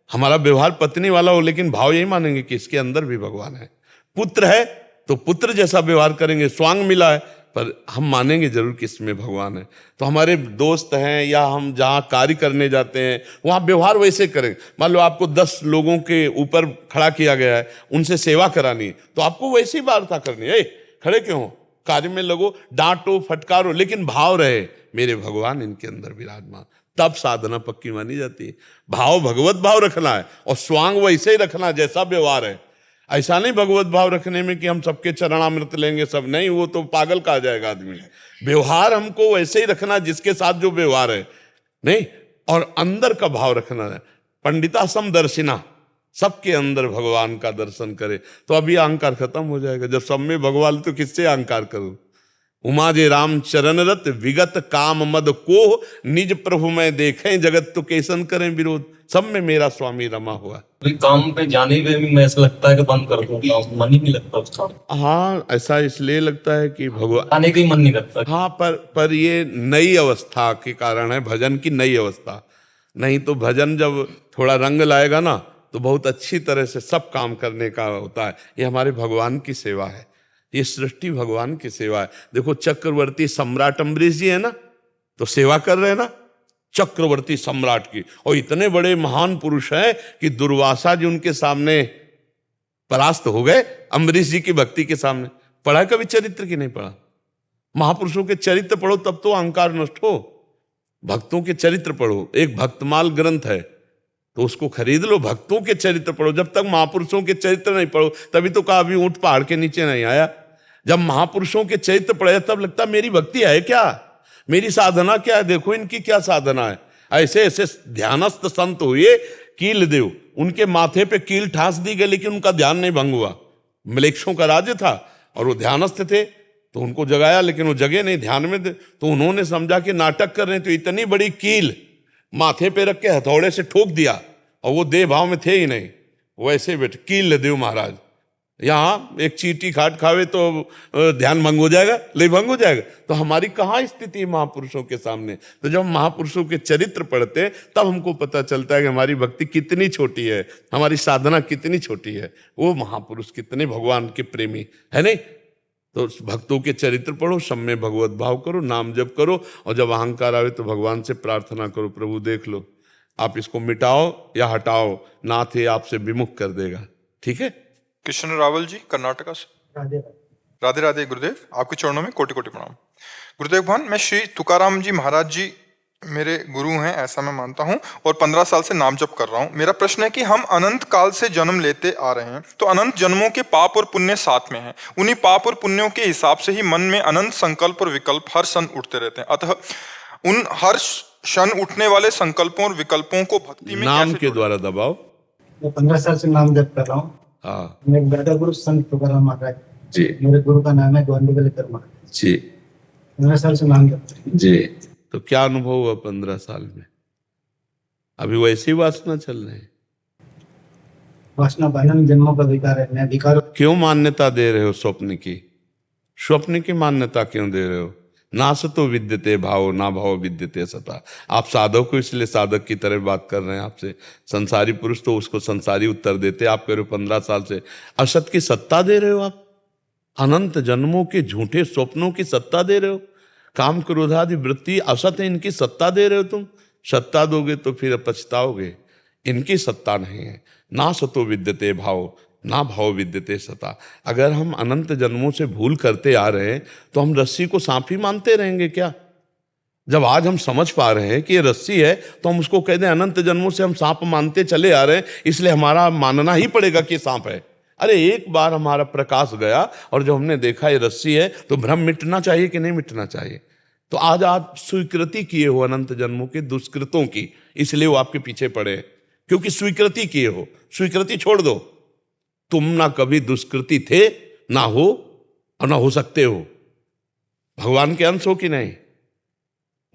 हमारा व्यवहार पत्नी वाला हो, लेकिन भाव यही मानेंगे कि इसके अंदर भी भगवान है। पुत्र है तो पुत्र जैसा व्यवहार करेंगे, स्वांग मिला है, पर हम मानेंगे जरूर कि इसमें भगवान है। तो हमारे दोस्त हैं या हम जहाँ कार्य करने जाते हैं वहाँ व्यवहार वैसे करेंगे। मान लो आपको 10 लोगों के ऊपर खड़ा किया गया है, उनसे सेवा करानी है, तो आपको वैसी वार्ता करनी है। खड़े क्यों हो, कार्य में लगो, डांटो फटकारो, लेकिन भाव रहे मेरे भगवान इनके अंदर विराजमान, तब साधना पक्की मानी जाती है। भाव भगवत भाव रखना है और स्वांग वैसे ही रखना जैसा व्यवहार है। ऐसा नहीं भगवत भाव रखने में कि हम सबके चरणामृत लेंगे सब, नहीं, वो तो पागल कहा जाएगा आदमी। व्यवहार हमको वैसे ही रखना जिसके साथ जो व्यवहार है, नहीं, और अंदर का भाव रखना है। पंडिता समदर्शिना, सबके अंदर भगवान का दर्शन करे तो अभी अहंकार खत्म हो जाएगा। जब सब में भगवान तो किससे अहंकार करूं। उमा जे राम चरण रत विगत काम मद को निज प्रभु में देखें जगत तो कैसन करें विरोध। सब में मेरा स्वामी रमा हुआ है। काम पे जाने में भी मैं ऐसा लगता है कि बंद कर दूं, मन ही नहीं लगता उसका। हाँ, ऐसा इसलिए लगता है कि भगवान आने का ही मन नहीं करता। हाँ, पर ये नई अवस्था के कारण है, भजन की नई अवस्था। नहीं तो भजन जब थोड़ा रंग लाएगा ना तो बहुत अच्छी तरह से सब काम करने का होता है। ये हमारे भगवान की सेवा है, ये सृष्टि भगवान की सेवा है। देखो चक्रवर्ती सम्राट अम्बरीश जी है ना, तो सेवा कर रहे हैं ना चक्रवर्ती सम्राट की, और इतने बड़े महान पुरुष हैं कि दुर्वासा जी उनके सामने परास्त हो गए अम्बरीश जी की भक्ति के सामने। पढ़ा कभी चरित्र की नहीं पढ़ा? महापुरुषों के चरित्र पढ़ो तब तो अहंकार नष्ट हो। भक्तों के चरित्र पढ़ो। एक भक्तमाल ग्रंथ है, तो उसको खरीद लो, भक्तों के चरित्र पढ़ो। जब तक महापुरुषों के चरित्र नहीं पढ़ो, तभी तो कहा अभी ऊंट पहाड़ के नीचे नहीं आया। जब महापुरुषों के चरित्र पढ़े तब लगता मेरी भक्ति है क्या, मेरी साधना क्या है, देखो इनकी क्या साधना है। ऐसे ऐसे ध्यानस्थ संत हुए कील देव, उनके माथे पे कील ठास दी गई लेकिन उनका ध्यान नहीं भंग हुआ। मलेक्षों का राज्य था और वो ध्यानस्थ थे, तो उनको जगाया लेकिन वो जगे नहीं, ध्यान में तो उन्होंने समझा कि नाटक कर रहे हैं, तो इतनी बड़ी कील माथे पे रख के हथौड़े से ठोक दिया और वो देह भाव में थे ही नहीं, वैसे बैठे कील देव महाराज। यहाँ एक चींटी खाट खावे तो ध्यान भंग हो जाएगा, ले भंग हो जाएगा। तो हमारी कहाँ स्थिति है महापुरुषों के सामने। तो जब महापुरुषों के चरित्र पढ़ते तब हमको पता चलता है कि हमारी भक्ति कितनी छोटी है, हमारी साधना कितनी छोटी है, वो महापुरुष कितने भगवान के प्रेमी है नहीं। तो भक्तों के चरित्र पढ़ो, सब में भगवत भाव करो, नाम जप करो, और जब अहंकार आवे तो भगवान से प्रार्थना करो, प्रभु देख लो आप इसको मिटाओ या हटाओ, नाथ ये आपसे विमुख कर देगा। ठीक है। कृष्ण रावल जी कर्नाटका से। राधे राधे राधे गुरुदेव, आपके चरणों में कोटि कोटि प्रणाम। गुरुदेव भगवान, मैं श्री तुकाराम जी महाराज जी मेरे गुरु हैं ऐसा मैं मानता हूं और 15 साल से नाम जप कर रहा हूं। मेरा प्रश्न है कि हम अनंत काल से जन्म लेते आ रहे हैं, तो अनंत जन्मों के पाप और पुण्य साथ में हैं। उन्हीं पाप और पुण्यों के हिसाब से ही मन में अनंत संकल्प और विकल्प हर क्षण उठते रहते हैं। अतः उन हर क्षण उठने वाले संकल्पों और विकल्पों को भक्ति में नाम कैसे के द्वारा दबाओ। मैं 15 साल से नाम जप कर रहा हूँ। हाँ मेरे दादा गुरु संत तुकाराम महाराज जी मेरे गुरु का नाम है गोविंद महाराज जी 15 साल से नाम जप कर रहा हूं। जी। तो क्या अनुभव हुआ 15 साल में? अभी वैसी वासना चल रही है। वासना अनंत जन्मों का विकार है, मैं विकार क्यों मान्यता दे रहे हो स्वप्न की? स्वप्न की मान्यता क्यों दे रहे हो? ना सतो विद्यते भाव, ना भाव विद्यते सता। आप साधक को इसलिए साधक की तरह बात कर रहे हैं आपसे। संसारी पुरुष तो उसको संसारी उत्तर देते, आप कह रहे हो 15 साल से असत की सत्ता दे रहे हो। आप अनंत जन्मों के झूठे स्वप्नों की सत्ता दे रहे हो। काम क्रोधादि वृत्ति असत है, इनकी सत्ता दे रहे हो तुम। सत्ता दोगे तो फिर पछताओगे। इनकी सत्ता नहीं है। ना सतो विद्यते भाव, ना भाव विद्यते सता। अगर हम अनंत जन्मों से भूल करते आ रहे हैं तो हम रस्सी को सांप ही मानते रहेंगे क्या? जब आज हम समझ पा रहे हैं कि ये रस्सी है तो हम उसको कह दें अनंत जन्मों से हम सांप मानते चले आ रहे हैं, इसलिए हमारा मानना ही पड़ेगा कि सांप है। अरे एक बार हमारा प्रकाश गया और जब हमने देखा ये रस्सी है तो भ्रम मिटना चाहिए कि नहीं मिटना चाहिए? तो आज आप स्वीकृति किए हो अनंत जन्मों के दुष्कृतों की, इसलिए वो आपके पीछे पड़े, क्योंकि स्वीकृति किए हो। स्वीकृति छोड़ दो। तुम ना कभी दुष्कृति थे, ना हो और ना हो सकते हो। भगवान के अंश हो कि नहीं?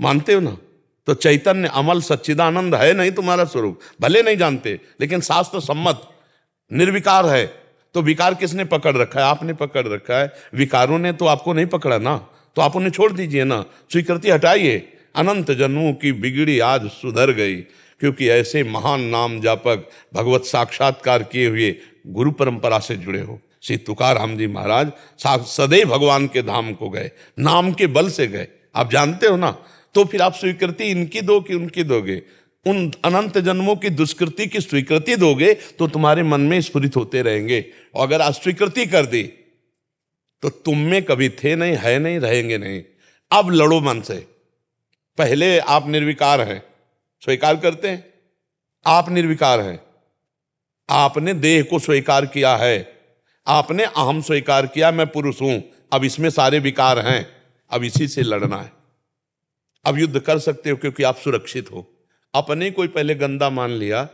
मानते हो ना? तो चैतन्य अमल सच्चिदानंद है नहीं तुम्हारा स्वरूप? भले नहीं जानते लेकिन शास्त्र सम्मत निर्विकार है। तो विकार किसने पकड़ रखा है? आपने पकड़ रखा है। विकारों ने तो आपको नहीं पकड़ा ना, तो आप उन्हें छोड़ दीजिए ना। स्वीकृति हटाइए। अनंत जन्मों की बिगड़ी आज सुधर गई, क्योंकि ऐसे महान नाम जापक भगवत साक्षात्कार किए हुए गुरु परंपरा से जुड़े हो। श्री तुकाराम जी महाराज सदैव भगवान के धाम को गए, नाम के बल से गए। आप जानते हो ना। तो फिर आप स्वीकृति इनकी दो कि उनकी दोगे? उन अनंत जन्मों की दुष्कृति की स्वीकृति दोगे तो तुम्हारे मन में स्फुरित होते रहेंगे, और अगर अस्वीकृति कर दी तो तुम में कभी थे नहीं, है नहीं, रहेंगे नहीं। अब लड़ो मन से। पहले आप निर्विकार हैं, स्वीकार करते हैं। आप निर्विकार हैं। आपने देह को स्वीकार किया है, आपने अहम स्वीकार किया, मैं पुरुष हूं। अब इसमें सारे विकार हैं, अब इसी से लड़ना है। अब युद्ध कर सकते हो क्योंकि आप सुरक्षित हो। अपने कोई पहले गंदा मान लिया,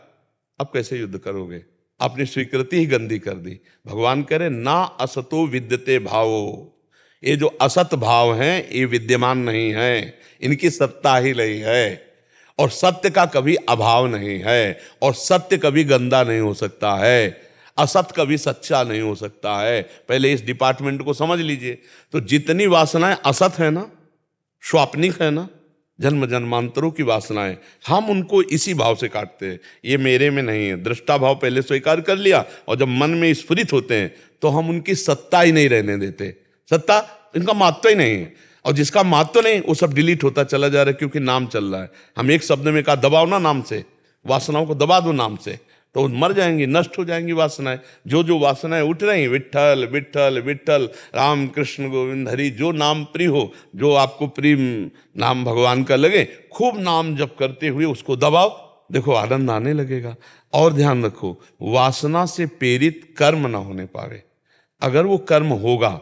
अब कैसे युद्ध करोगे? आपने स्वीकृति ही गंदी कर दी। भगवान कह रहे ना असतो विद्यते भावो। ये जो असत भाव हैं ये विद्यमान नहीं है, इनकी सत्ता ही नहीं है। और सत्य का कभी अभाव नहीं है, और सत्य कभी गंदा नहीं हो सकता है। असत कभी सच्चा नहीं हो सकता है। पहले इस डिपार्टमेंट को समझ लीजिए। तो जितनी वासनाएं असत है ना, स्वाप्निक है ना, जन्म जन्मांतरों की वासनाएं, हम उनको इसी भाव से काटते हैं। ये मेरे में नहीं है। दृष्टा भाव पहले स्वीकार कर लिया, और जब मन में स्फुरित होते हैं तो हम उनकी सत्ता ही नहीं रहने देते। सत्ता, इनका महत्व ही नहीं है। और जिसका महत्व नहीं वो सब डिलीट होता चला जा रहा है, क्योंकि नाम चल रहा है। हम एक शब्द में कहा दबाओ ना नाम से, वासनाओं को दबा दो नाम से, तो मर जाएंगी, नष्ट हो जाएंगी वासनाएं। जो जो वासनाएं उठ रही, विट्ठल विट्ठल विट्ठल, राम कृष्ण गोविंद हरि, जो नाम प्रिय हो, जो आपको प्रिय नाम भगवान का लगे, खूब नाम जप करते हुए उसको दबाओ। देखो आनंद आने लगेगा। और ध्यान रखो, वासना से प्रेरित कर्म ना होने पावे। अगर वो कर्म होगा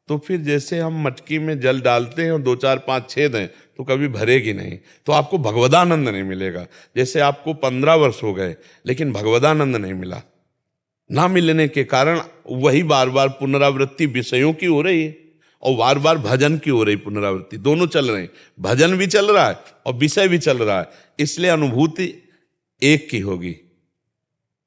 तो फिर जैसे हम मटकी में जल डालते हैं और 2 4 5 छेद हैं तो कभी भरेगी नहीं, तो आपको भगवदानंद नहीं मिलेगा। जैसे आपको 15 वर्ष हो गए लेकिन भगवदानंद नहीं मिला, ना मिलने के कारण वही बार बार पुनरावृत्ति विषयों की हो रही है और बार बार भजन की हो रही पुनरावृत्ति, दोनों चल रहे हैं। भजन भी चल रहा है और विषय भी चल रहा है, इसलिए अनुभूति एक की होगी,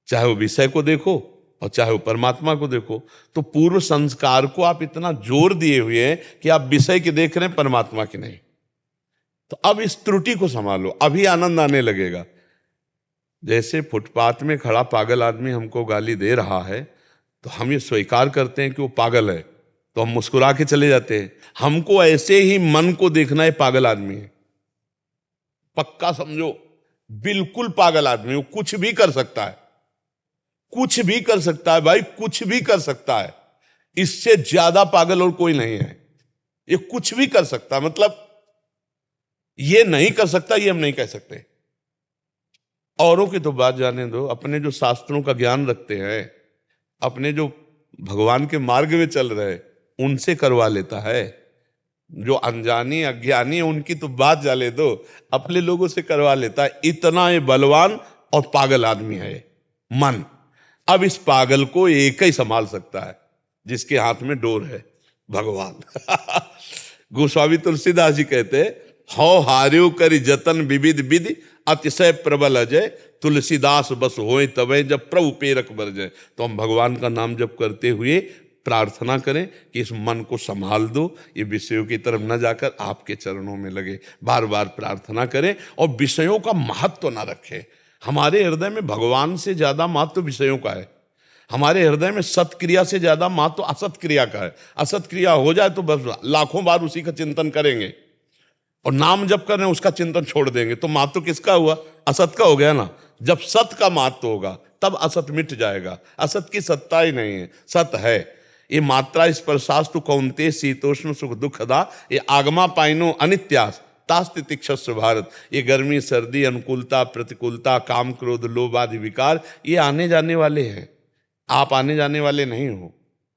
चाहे वो विषय को देखो और चाहे वो परमात्मा को देखो। तो पूर्व संस्कार को आप इतना जोर दिए हुए हैं कि आप विषय की देख रहे हैं, परमात्मा की नहीं। तो अब इस त्रुटि को संभालो, अभी आनंद आने लगेगा। जैसे फुटपाथ में खड़ा पागल आदमी हमको गाली दे रहा है तो हम ये स्वीकार करते हैं कि वो पागल है, तो हम मुस्कुरा के चले जाते हैं। हमको ऐसे ही मन को देखना है, पागल आदमी है, पक्का समझो, बिल्कुल पागल आदमी, वो कुछ भी कर सकता है, कुछ भी कर सकता है भाई, कुछ भी कर सकता है। इससे ज्यादा पागल और कोई नहीं है। ये कुछ भी कर सकता है, मतलब ये नहीं कर सकता ये हम नहीं कह सकते। औरों की तो बात जाने दो, अपने जो शास्त्रों का ज्ञान रखते हैं, अपने जो भगवान के मार्ग में चल रहे, उनसे करवा लेता है। जो अनजानी अज्ञानी है उनकी तो बात जाने दो, अपने लोगों से करवा लेता है। इतना ये बलवान और पागल आदमी है मन। अब इस पागल को एक ही संभाल सकता है, जिसके हाथ में डोर है, भगवान। गोस्वामी तुलसीदास जी कहते हैं, हौ हार्यो करि जतन विविध विधि अतिशय प्रबल अजय, तुलसीदास बस होए तबे जब प्रभु पेरक बरजय। तो हम भगवान का नाम जप करते हुए प्रार्थना करें कि इस मन को संभाल दो, ये विषयों की तरफ न जाकर आपके चरणों में लगे। बार बार प्रार्थना करें और विषयों का महत्व ना रखें। हमारे हृदय में भगवान से ज्यादा महत्व विषयों का है। हमारे हृदय में सत्क्रिया से ज्यादा महत्व असत क्रिया का है। असत क्रिया हो जाए तो बस लाखों बार उसी का चिंतन करेंगे और नाम जप कर रहे हैं उसका चिंतन छोड़ देंगे, तो महत्व किसका हुआ? असत का हो गया ना। जब सत का महत्व होगा तब असत मिट जाएगा। असत की सत्ता ही नहीं है, सत है। ये मात्रा स्पर्शास्तु कौन्ते शीतोष्ण सुख दुखदा, ये आगमा पाइनो अनित्यास तास्ति तिक्षस्व भारत। ये गर्मी सर्दी अनुकूलता प्रतिकूलता काम क्रोध लोभ आदि विकार ये आने जाने वाले हैं। आप आने जाने वाले नहीं हो,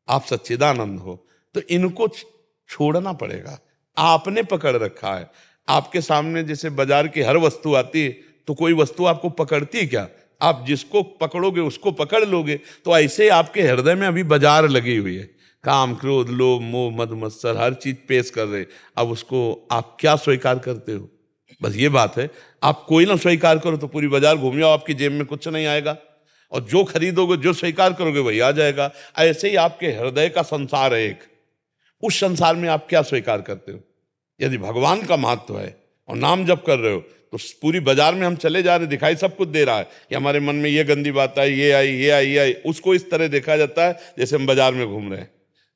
आप सच्चिदानंद हो। तो इनको छोड़ना पड़ेगा। आपने पकड़ रखा है। आपके सामने जैसे बाजार की हर वस्तु आती है तो कोई वस्तु आपको पकड़ती है क्या? आप जिसको पकड़ोगे उसको पकड़ लोगे। तो ऐसे आपके हृदय में अभी बाजार लगी हुई है, काम क्रोध लोभ मोह मद मत्सर हर चीज पेश कर रहे। अब उसको आप क्या स्वीकार करते हो? बस ये बात है। आप कोई ना स्वीकार करो तो पूरी बाजार घूम जाओ, आपकी जेब में कुछ नहीं आएगा, और जो खरीदोगे जो स्वीकार करोगे वही आ जाएगा। ऐसे ही आपके हृदय का संसार है एक, उस संसार में आप क्या स्वीकार करते हो? यदि भगवान का महत्व है और नाम जप कर रहे हो तो पूरी बाजार में हम चले जा रहे, दिखाई सब कुछ दे रहा है कि हमारे मन में ये गंदी बात आई, ये आई, ये आई, ये आई। उसको इस तरह देखा जाता है जैसे हम बाजार में घूम रहे हैं।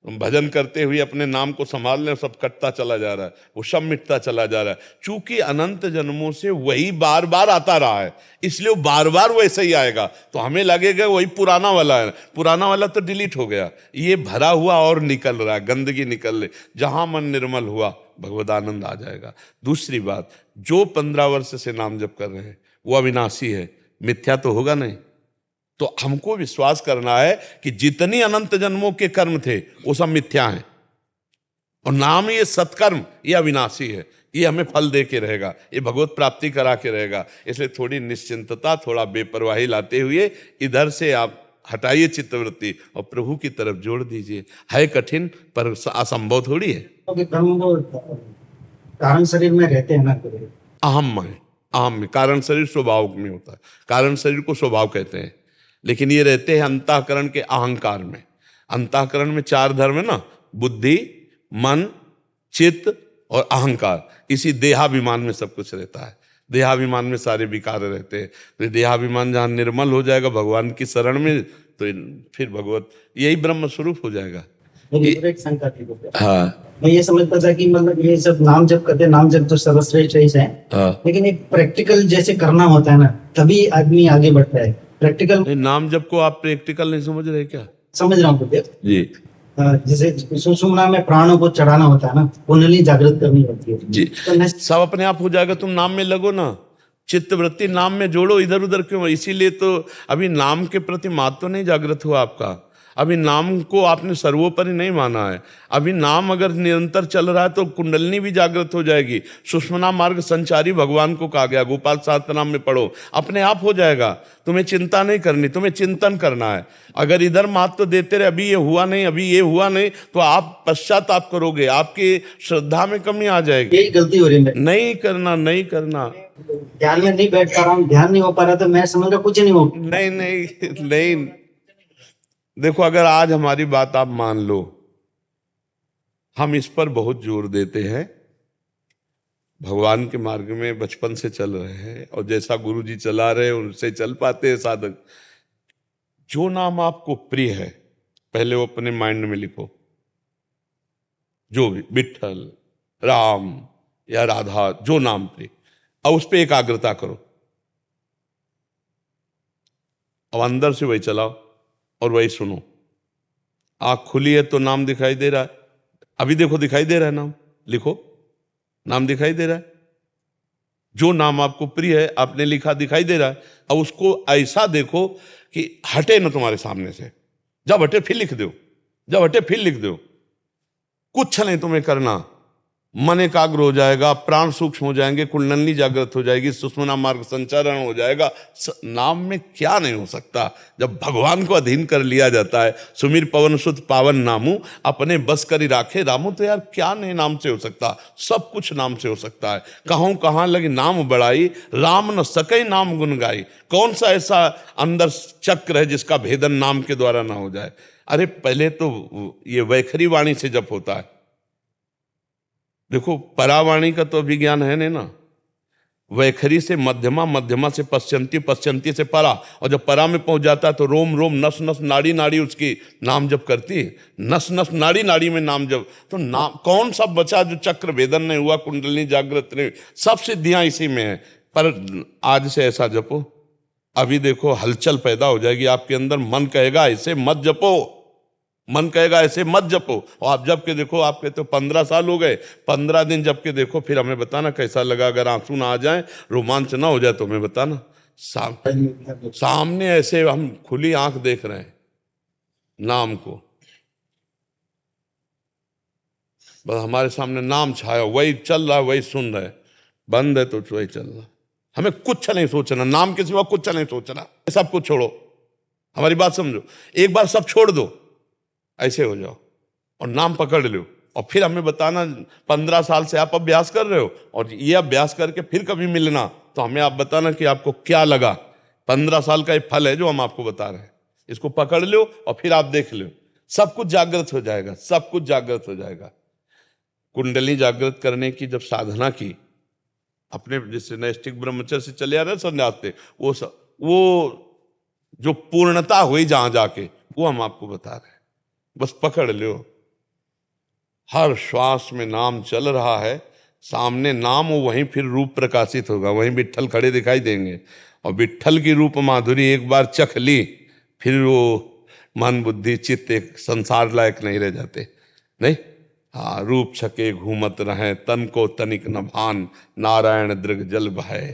हम भजन करते हुए अपने नाम को संभाल लें, सब कटता चला जा रहा है, वो सब मिटता चला जा रहा है। चूंकि अनंत जन्मों से वही बार बार आता रहा है, इसलिए वो बार बार वैसे ही आएगा। तो हमें लगेगा वही पुराना वाला है, पुराना वाला तो डिलीट हो गया, ये भरा हुआ और निकल रहा है, गंदगी निकल रही। जहां मन निर्मल हुआ भगवदानंद आ जाएगा। दूसरी बात, जो 15 वर्ष से नाम जप कर रहे हैं वो अविनाशी है, मिथ्या तो होगा नहीं। तो हमको विश्वास करना है कि जितनी अनंत जन्मों के कर्म थे वो सब मिथ्या हैं, और नाम ये सत्कर्म ये अविनाशी है, ये हमें फल दे के रहेगा, ये भगवत प्राप्ति करा के रहेगा। इसलिए थोड़ी निश्चिंतता, थोड़ा बेपरवाही लाते हुए इधर से आप हटाइए चित्तवृत्ति और प्रभु की तरफ जोड़ दीजिए। है कठिन पर असंभव थोड़ी है। कारण शरीर में रहते हैं ना, अहम है, अहम में। कारण शरीर स्वभाव में होता है, कारण शरीर को स्वभाव कहते हैं, लेकिन ये रहते हैं अंतःकरण के अहंकार में। अंतःकरण में 4 धर्म है ना, बुद्धि मन चित्त और अहंकार। इसी देहाभिमान में सब कुछ रहता है, देहाभिमान में सारे विकार रहते हैं। तो देहाभिमान जहाँ निर्मल हो जाएगा भगवान की शरण में, तो फिर भगवत यही ब्रह्म स्वरूप हो जाएगा। एक शंका थी। हाँ, मैं ये समझता था कि मतलब ये सब नाम जप करते हैं, नाम जप तो सर्वश्रेष्ठ है, हाँ। लेकिन एक प्रैक्टिकल जैसे करना होता है ना, तभी आदमी आगे बढ़ता है। प्रैक्टिकल नाम जप को आप प्रैक्टिकल नहीं समझ रहे क्या? समझ रहा हूँ जी। जैसे सुषुम्ना में प्राणों को चढ़ाना होता है ना, कुंडली जागृत करनी होती है जी। तो सब अपने आप हो जाएगा, तुम नाम में लगो ना। चित्तवृत्ति नाम में जोड़ो, इधर उधर क्यों। इसीलिए तो अभी नाम के प्रति महत्व नहीं जागृत हुआ आपका। अभी नाम को आपने सर्वोपरि नहीं माना है। अभी नाम अगर निरंतर चल रहा है तो कुंडलिनी भी जागृत हो जाएगी। सुषुम्ना मार्ग संचारी भगवान को कहा गया, गोपाल सहस्त्रनाम में पढ़ो, अपने आप हो जाएगा। तुम्हें चिंता नहीं करनी, तुम्हें चिंतन करना है। अगर इधर महत्व देते रहे, अभी ये हुआ नहीं, अभी ये हुआ नहीं, तो आप पश्चाताप करोगे, आपकी श्रद्धा में कमी आ जाएगी। यही गलती हो रही है। नहीं करना, नहीं करना। ध्यान में नहीं बैठ पा रहा हूँ, ध्यान नहीं हो पा रहा, तो मैं समझ रहा कुछ नहीं हो। नहीं नहीं नहीं, देखो अगर आज हमारी बात आप मान लो, हम इस पर बहुत जोर देते हैं, भगवान के मार्ग में बचपन से चल रहे हैं और जैसा गुरु जी चला रहे हैं उनसे चल पाते हैं साधक। जो नाम आपको प्रिय है पहले वो अपने माइंड में लिखो, जो भी विठ्ठल, राम या राधा, जो नाम प्रिय, और उस पर एकाग्रता करो। अब अंदर से वही चलाओ और वही सुनो। आँख खुली है तो नाम दिखाई दे रहा है, अभी देखो दिखाई दे रहा है नाम, लिखो, नाम दिखाई दे रहा है। जो नाम आपको प्रिय है आपने लिखा, दिखाई दे रहा है। अब उसको ऐसा देखो कि हटे ना तुम्हारे सामने से, जब हटे फिर लिख दो, जब हटे फिर लिख दो। कुछ नहीं तुम्हें करना, मन एकाग्र हो जाएगा, प्राण सूक्ष्म हो जाएंगे, कुंडलिनी जागृत हो जाएगी, सुषुम्ना मार्ग संचारण हो जाएगा। नाम में क्या नहीं हो सकता जब भगवान को अधीन कर लिया जाता है। सुमिर पवन सुत पावन नामू, अपने बस करी राखे रामू। तो यार क्या नहीं नाम से हो सकता, सब कुछ नाम से हो सकता है। कहूँ कहाँ लगी नाम बढ़ाई, राम न सके नाम गुन गाई। कौन सा ऐसा अंदर चक्र है जिसका भेदन नाम के द्वारा ना हो जाए। अरे पहले तो ये वैखरी वाणी से जप होता है। देखो परावाणी का तो अभिज्ञान है नहीं ना। वैखरी से मध्यमा, मध्यमा से पश्चंती, पश्चंती से परा, और जब परा में पहुंच जाता है तो रोम रोम, नस नस, नाड़ी नाड़ी उसकी नाम जप करती है। नस नस, नाड़ी नाड़ी में नाम जप। तो नाम कौन सा बचा जो चक्र भेदन नहीं हुआ, कुंडलिनी जागृत नहीं, सब सिद्धियां इसी में है। पर आज से ऐसा जपो, अभी देखो हलचल पैदा हो जाएगी आपके अंदर। मन कहेगा ऐसे मत जपो, मन कहेगा ऐसे मत जपो, और आप जब के देखो, आपके तो 15 साल हो गए, 15 दिन जब के देखो, फिर हमें बताना कैसा लगा। अगर आंसू ना आ जाए, रोमांच ना हो जाए तो हमें बताना। सामने ऐसे हम खुली आंख देख रहे हैं नाम को, बस हमारे सामने नाम छाया, वही चल रहा है, वही सुन रहे। बंद है तो वही चल रहा। हमें कुछ नहीं सोचना, नाम के सिवा कुछ नहीं सोचना। सब कुछ छोड़ो, हमारी बात समझो। एक बार सब छोड़ दो, ऐसे हो जाओ और नाम पकड़ लो। और फिर हमें बताना, 15 साल से आप अभ्यास कर रहे हो और ये अभ्यास करके फिर कभी मिलना तो हमें आप बताना कि आपको क्या लगा। 15 साल का ये फल है जो हम आपको बता रहे हैं। इसको पकड़ लो और फिर आप देख लो, सब कुछ जागृत हो जाएगा, सब कुछ जागृत हो जाएगा। कुंडली जागृत करने की जब साधना की, अपने जैसे नैष्ठिक ब्रह्मचर्य से चले आ रहे संन्यास पे, वो जो पूर्णता हुई जहां जाके, वो हम आपको बता रहे हैं। बस पकड़ लो, हर श्वास में नाम चल रहा है, सामने नाम हो, वहीं फिर रूप प्रकाशित होगा, वहीं विट्ठल खड़े दिखाई देंगे। और विट्ठल की रूप माधुरी एक बार चख ली, फिर वो मन बुद्धि चित्त एक संसार लायक नहीं रह जाते। नहीं, हाँ, रूप छके घूमत रहे, तन को तनिक न भान, नारायण दृग जल बहे।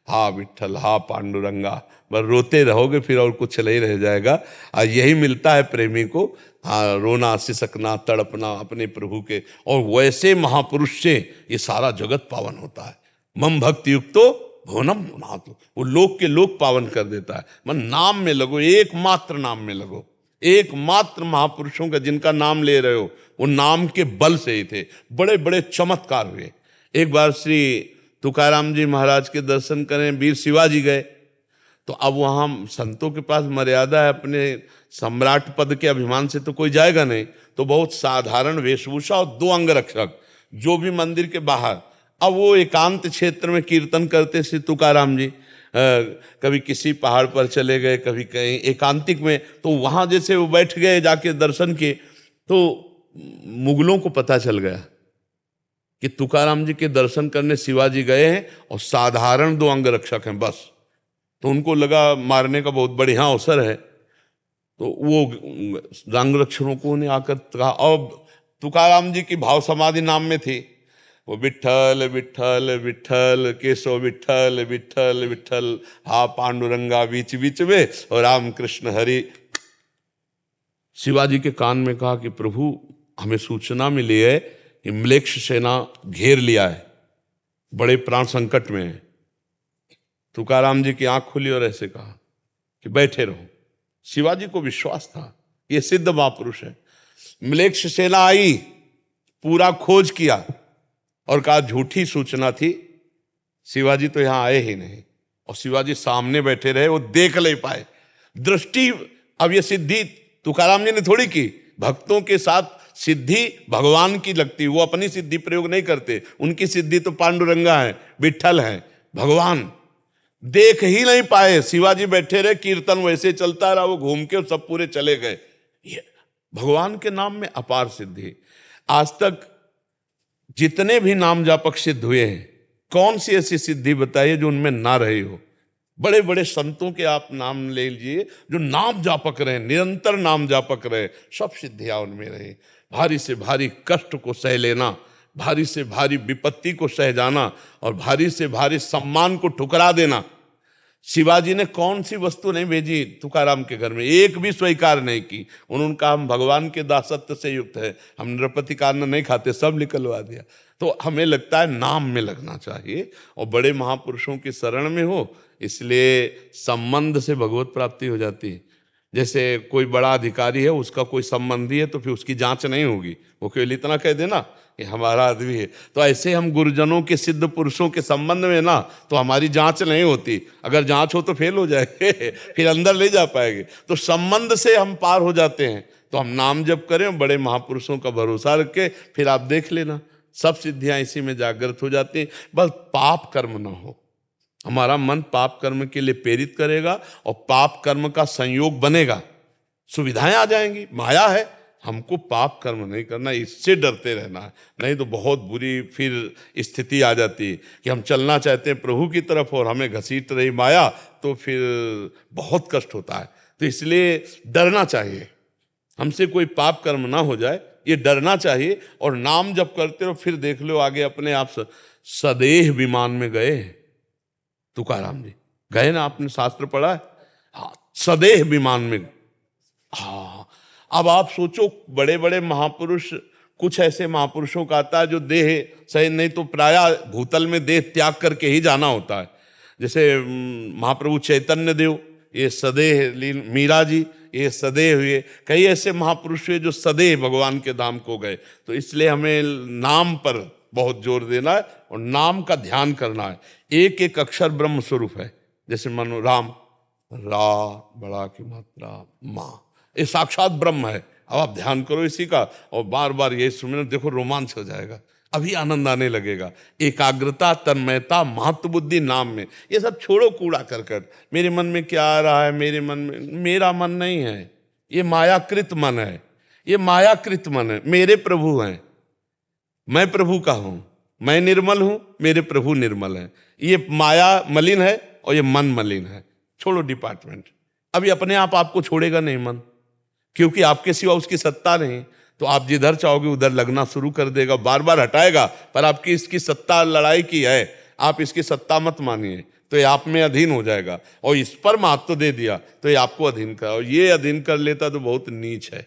हा विट्ठल, हा पांडुरंगा, बस रोते रहोगे, फिर और कुछ नहीं रह जाएगा। और यही मिलता है प्रेमी को, हाँ, रोना, सिसकना, तड़पना अपने प्रभु के। और वैसे महापुरुष से ये सारा जगत पावन होता है। मम भक्ति युक्तो भुवनम पुनातु, वो लोक के लोक पावन कर देता है। मन नाम में लगो, एकमात्र नाम में लगो। एकमात्र महापुरुषों का जिनका नाम ले रहे हो, वो नाम के बल से ही थे। बड़े बड़े चमत्कार हुए। एक बार श्री तुकाराम जी महाराज के दर्शन करें, वीर शिवाजी गए, तो अब वहाँ संतों के पास मर्यादा है, अपने सम्राट पद के अभिमान से तो कोई जाएगा नहीं, तो बहुत साधारण वेशभूषा और 2 अंगरक्षक जो भी मंदिर के बाहर। अब वो एकांत क्षेत्र में कीर्तन करते श्री तुकाराम जी, कभी किसी पहाड़ पर चले गए, कभी कहीं एकांतिक में, तो वहाँ जैसे वो बैठ गए जाके दर्शन किए, तो मुगलों को पता चल गया कि तुकाराम जी के दर्शन करने शिवाजी गए हैं और साधारण 2 अंगरक्षक हैं बस। तो उनको लगा मारने का बहुत बढ़िया अवसर है, तो वो अंगरक्षकों ने आकर कहा, अब तुकाराम जी की भाव समाधि नाम में थी, वो विठ्ठल विठ्ठल विठ्ठल केशव विठ्ठल विठ्ठल विठ्ठल, हा पांडुरंगा बीच बीच में और राम कृष्ण हरि। शिवाजी के कान में कहा कि प्रभु हमें सूचना मिली है कि म्लेच्छ सेना घेर लिया है, बड़े प्राण संकट में है। तुकाराम जी की आंख खुली और ऐसे कहा कि बैठे रहो। शिवाजी को विश्वास था ये सिद्ध महापुरुष है। म्लेच्छ सेना आई, पूरा खोज किया और कहा झूठी सूचना थी, शिवाजी तो यहां आए ही नहीं। और शिवाजी सामने बैठे रहे, वो देख नहीं पाए। दृष्टि, अब ये सिद्धि तुकाराम जी ने थोड़ी की, भक्तों के साथ सिद्धि भगवान की लगती, वो अपनी सिद्धि प्रयोग नहीं करते, उनकी सिद्धि तो पांडुरंगा है, विठ्ठल है, भगवान। देख ही नहीं पाए, शिवाजी बैठे रहे, कीर्तन वैसे चलता रहा, वो घूम के सब पूरे चले गए। ये भगवान के नाम में अपार सिद्धि। आज तक जितने भी नाम जापक सिद्ध हुए हैं, कौन सी ऐसी सिद्धि बताइए जो उनमें ना रही हो। बड़े बड़े संतों के आप नाम ले लीजिए जो नाम जापक रहे, निरंतर नाम जापक रहे, सब सिद्धियां उनमें रही। भारी से भारी कष्ट को सह लेना, भारी से भारी विपत्ति को सह जाना और भारी से भारी सम्मान को ठुकरा देना। शिवाजी ने कौन सी वस्तु नहीं भेजी तुकाराम के घर में, एक भी स्वीकार नहीं की। उन्होंने कहा हम भगवान के दासत्व से युक्त है, हम नृपति का अन्न नहीं खाते, सब निकलवा दिया। तो हमें लगता है नाम में लगना चाहिए और बड़े महापुरुषों की शरण में हो, इसलिए संबंध से भगवत प्राप्ति हो जाती है। जैसे कोई बड़ा अधिकारी है, उसका कोई संबंधी है, तो फिर उसकी जांच नहीं होगी, वो केवल इतना कह देना कि हमारा आदमी है। तो ऐसे हम गुरुजनों के सिद्ध पुरुषों के संबंध में ना, तो हमारी जांच नहीं होती, अगर जांच हो तो फेल हो जाएंगे फिर अंदर ले जा पाएंगे। तो संबंध से हम पार हो जाते हैं। तो हम नाम जप करें, बड़े महापुरुषों का भरोसा रख के, फिर आप देख लेना सब सिद्धियां इसी में जागृत हो जाती हैं। बस पाप कर्म ना हो, हमारा मन पाप कर्म के लिए प्रेरित करेगा और पाप कर्म का संयोग बनेगा, सुविधाएं आ जाएंगी। माया है, हमको पाप कर्म नहीं करना, इससे डरते रहना है, नहीं तो बहुत बुरी फिर स्थिति आ जाती है कि हम चलना चाहते हैं प्रभु की तरफ और हमें घसीट रही माया, तो फिर बहुत कष्ट होता है। तो इसलिए डरना चाहिए, हमसे कोई पाप कर्म ना हो जाए, ये डरना चाहिए। और नाम जब करते हो फिर देख लो आगे अपने आप सदेह विमान में गए तुकाराम जी, गए ना, आपने शास्त्र पढ़ा है, हाँ, सदेह विमान में। हाँ, अब आप सोचो बड़े बड़े महापुरुष, कुछ ऐसे महापुरुषों का आता है जो देह सही नहीं तो प्रायः भूतल में देह त्याग करके ही जाना होता है। जैसे महाप्रभु चैतन्य देव, ये सदेह, मीरा जी ये सदेह हुए, कई ऐसे महापुरुष हुए जो सदेह भगवान के धाम को गए। तो इसलिए हमें नाम पर बहुत जोर देना है और नाम का ध्यान करना है। एक एक अक्षर ब्रह्म स्वरूप है, जैसे मनो राम, रा बड़ा की मात्रा माँ, ये साक्षात ब्रह्म है। अब आप ध्यान करो इसी का और बार बार ये सुनो, देखो रोमांच हो जाएगा, अभी आनंद आने लगेगा। एकाग्रता, तन्मयता, महत्व बुद्धि नाम में, ये सब छोड़ो कूड़ा करकट। मेरे मन में क्या आ रहा है, मेरे मन में, मेरा मन नहीं है, ये मायाकृत मन है, ये मायाकृत मन है। मेरे प्रभु हैं, मैं प्रभु का हूं, मैं निर्मल हूं, मेरे प्रभु निर्मल हैं। ये माया मलिन है और ये मन मलिन है। छोड़ो डिपार्टमेंट, अभी अपने आप आपको छोड़ेगा नहीं मन, क्योंकि आपके सिवा उसकी सत्ता नहीं। तो आप जिधर चाहोगे उधर लगना शुरू कर देगा, बार बार हटाएगा, पर आपकी इसकी सत्ता लड़ाई की है, आप इसकी सत्ता मत मानिए, तो ये आप में अधीन हो जाएगा। और इस पर महत्व दे दिया तो ये आपको अधीन कर, और ये अधीन कर लेता तो बहुत नीच है,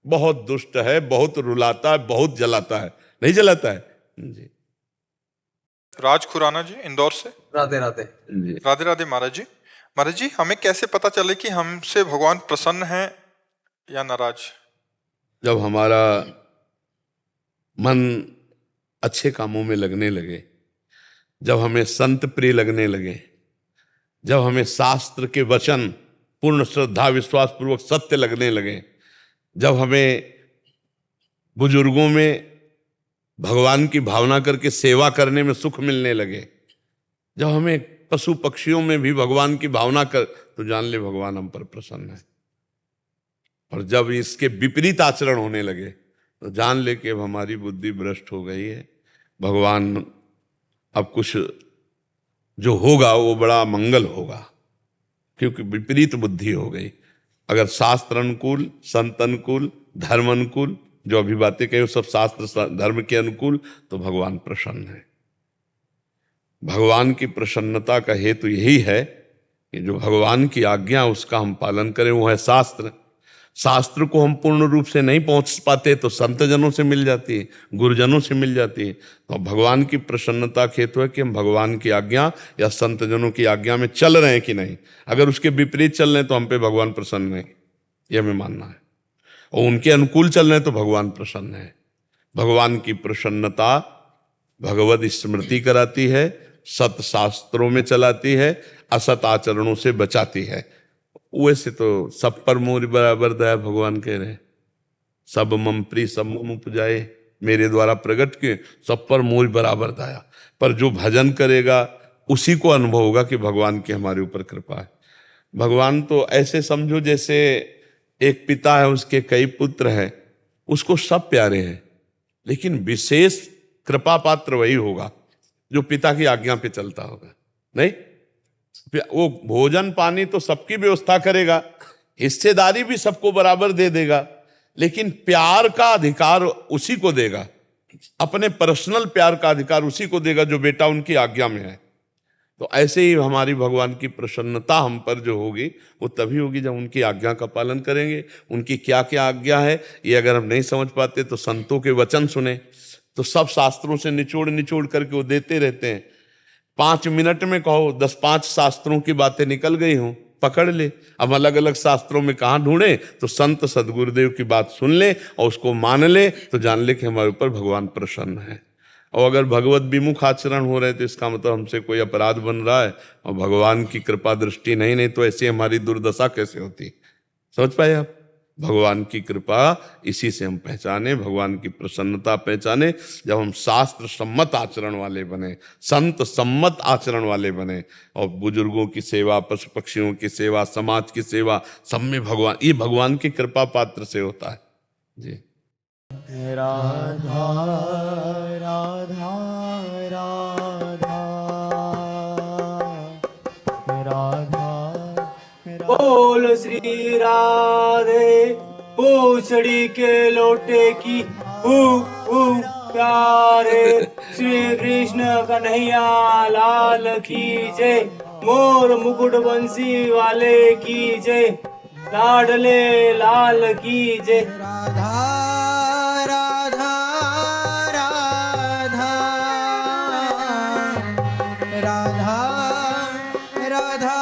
बहुत दुष्ट है, बहुत रुलाता है, बहुत जलाता है। नहीं जलाता है जी। राज खुराना जी इंदौर से। राधे राधे। राधे राधे महाराज जी। महाराज जी, हमें कैसे पता चले कि हमसे भगवान प्रसन्न हैं या नाराज? जब हमारा मन अच्छे कामों में लगने लगे, जब हमें संत प्रिय लगने लगे, जब हमें शास्त्र के वचन पूर्ण श्रद्धा विश्वास पूर्वक सत्य लगने लगे, जब हमें बुजुर्गों में भगवान की भावना करके सेवा करने में सुख मिलने लगे, जब हमें पशु पक्षियों में भी भगवान की भावना कर, तो जान ले भगवान हम पर प्रसन्न है। और जब इसके विपरीत आचरण होने लगे तो जान ले कि अब हमारी बुद्धि भ्रष्ट हो गई है, भगवान अब कुछ जो होगा वो बड़ा मंगल होगा, क्योंकि विपरीत बुद्धि हो गई। अगर शास्त्र अनुकूल, संत अनुकूल, धर्म अनुकूल, जो अभी बातें कही वो सब शास्त्र धर्म के अनुकूल, तो भगवान प्रसन्न है। भगवान की प्रसन्नता का हेतु यही है कि जो भगवान की आज्ञा उसका हम पालन करें, वो है शास्त्र। शास्त्र को हम पूर्ण रूप से नहीं पहुंच पाते तो संत जनों से मिल जाती है, गुरुजनों से मिल जाती है। तो भगवान की प्रसन्नता का हेतु है कि हम भगवान की आज्ञा या संत जनों की आज्ञा में चल रहे हैं कि नहीं। अगर उसके विपरीत चल रहे हैं तो हम पे भगवान प्रसन्न नहीं, यह हमें मानना है। और उनके अनुकूल चल रहे हैं तो भगवान प्रसन्न है। भगवान की प्रसन्नता भगवत स्मृति कराती है, सत शास्त्रों में चलाती है, असत आचरणों से बचाती है। वैसे तो सब पर मोर बराबर दया भगवान कह रहे हैं, सब मम प्रिय सब मम उपजाए, मेरे द्वारा प्रकट के सब पर मोर बराबर दया। पर जो भजन करेगा उसी को अनुभव होगा कि भगवान की हमारे ऊपर कृपा है। भगवान तो ऐसे समझो जैसे एक पिता है, उसके कई पुत्र हैं, उसको सब प्यारे हैं, लेकिन विशेष कृपा पात्र वही होगा जो पिता की आज्ञा पे चलता होगा। नहीं, वो भोजन पानी तो सबकी व्यवस्था करेगा, हिस्सेदारी भी सबको बराबर दे देगा, लेकिन प्यार का अधिकार उसी को देगा, अपने पर्सनल प्यार का अधिकार उसी को देगा जो बेटा उनकी आज्ञा में है। तो ऐसे ही हमारी भगवान की प्रसन्नता हम पर जो होगी वो तभी होगी जब उनकी आज्ञा का पालन करेंगे। उनकी क्या क्या आज्ञा है ये अगर हम नहीं समझ पाते तो संतों के वचन सुने, तो सब शास्त्रों से निचोड़ निचोड़ करके वो देते रहते हैं। 5 मिनट में कहो 10-5 शास्त्रों की बातें निकल गई हों, पकड़ ले। अब अलग अलग शास्त्रों में कहाँ ढूंढे, तो संत सदगुरुदेव की बात सुन ले और उसको मान ले, तो जान ले कि हमारे ऊपर भगवान प्रसन्न है। और अगर भगवत विमुख आचरण हो रहे तो इसका मतलब हमसे कोई अपराध बन रहा है और भगवान की कृपा दृष्टि नहीं तो ऐसी हमारी दुर्दशा कैसे होती। समझ पाए आप? भगवान की कृपा इसी से हम पहचाने, भगवान की प्रसन्नता पहचाने जब हम शास्त्र सम्मत आचरण वाले बने, संत सम्मत आचरण वाले बने, और बुजुर्गों की सेवा, पशु पक्षियों की सेवा, समाज की सेवा, सब में भगवान, ये भगवान की कृपा पात्र से होता है जी। राधा राधा राधा राधा बोल श्री राधे पूछड़ी के लोटे की प्यारे श्री कृष्ण कन्हैया लाल की जय। मोर मुकुट बंसी वाले की जय, लाडले लाल की जय। राधा राधा राधा राधा राधा राधा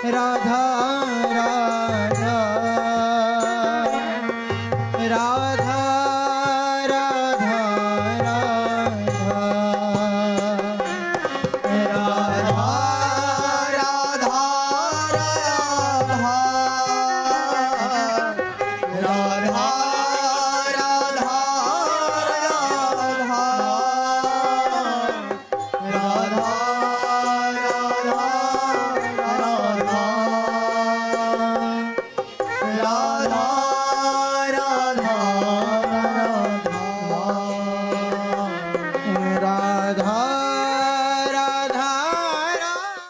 राधा राधा राधा राधा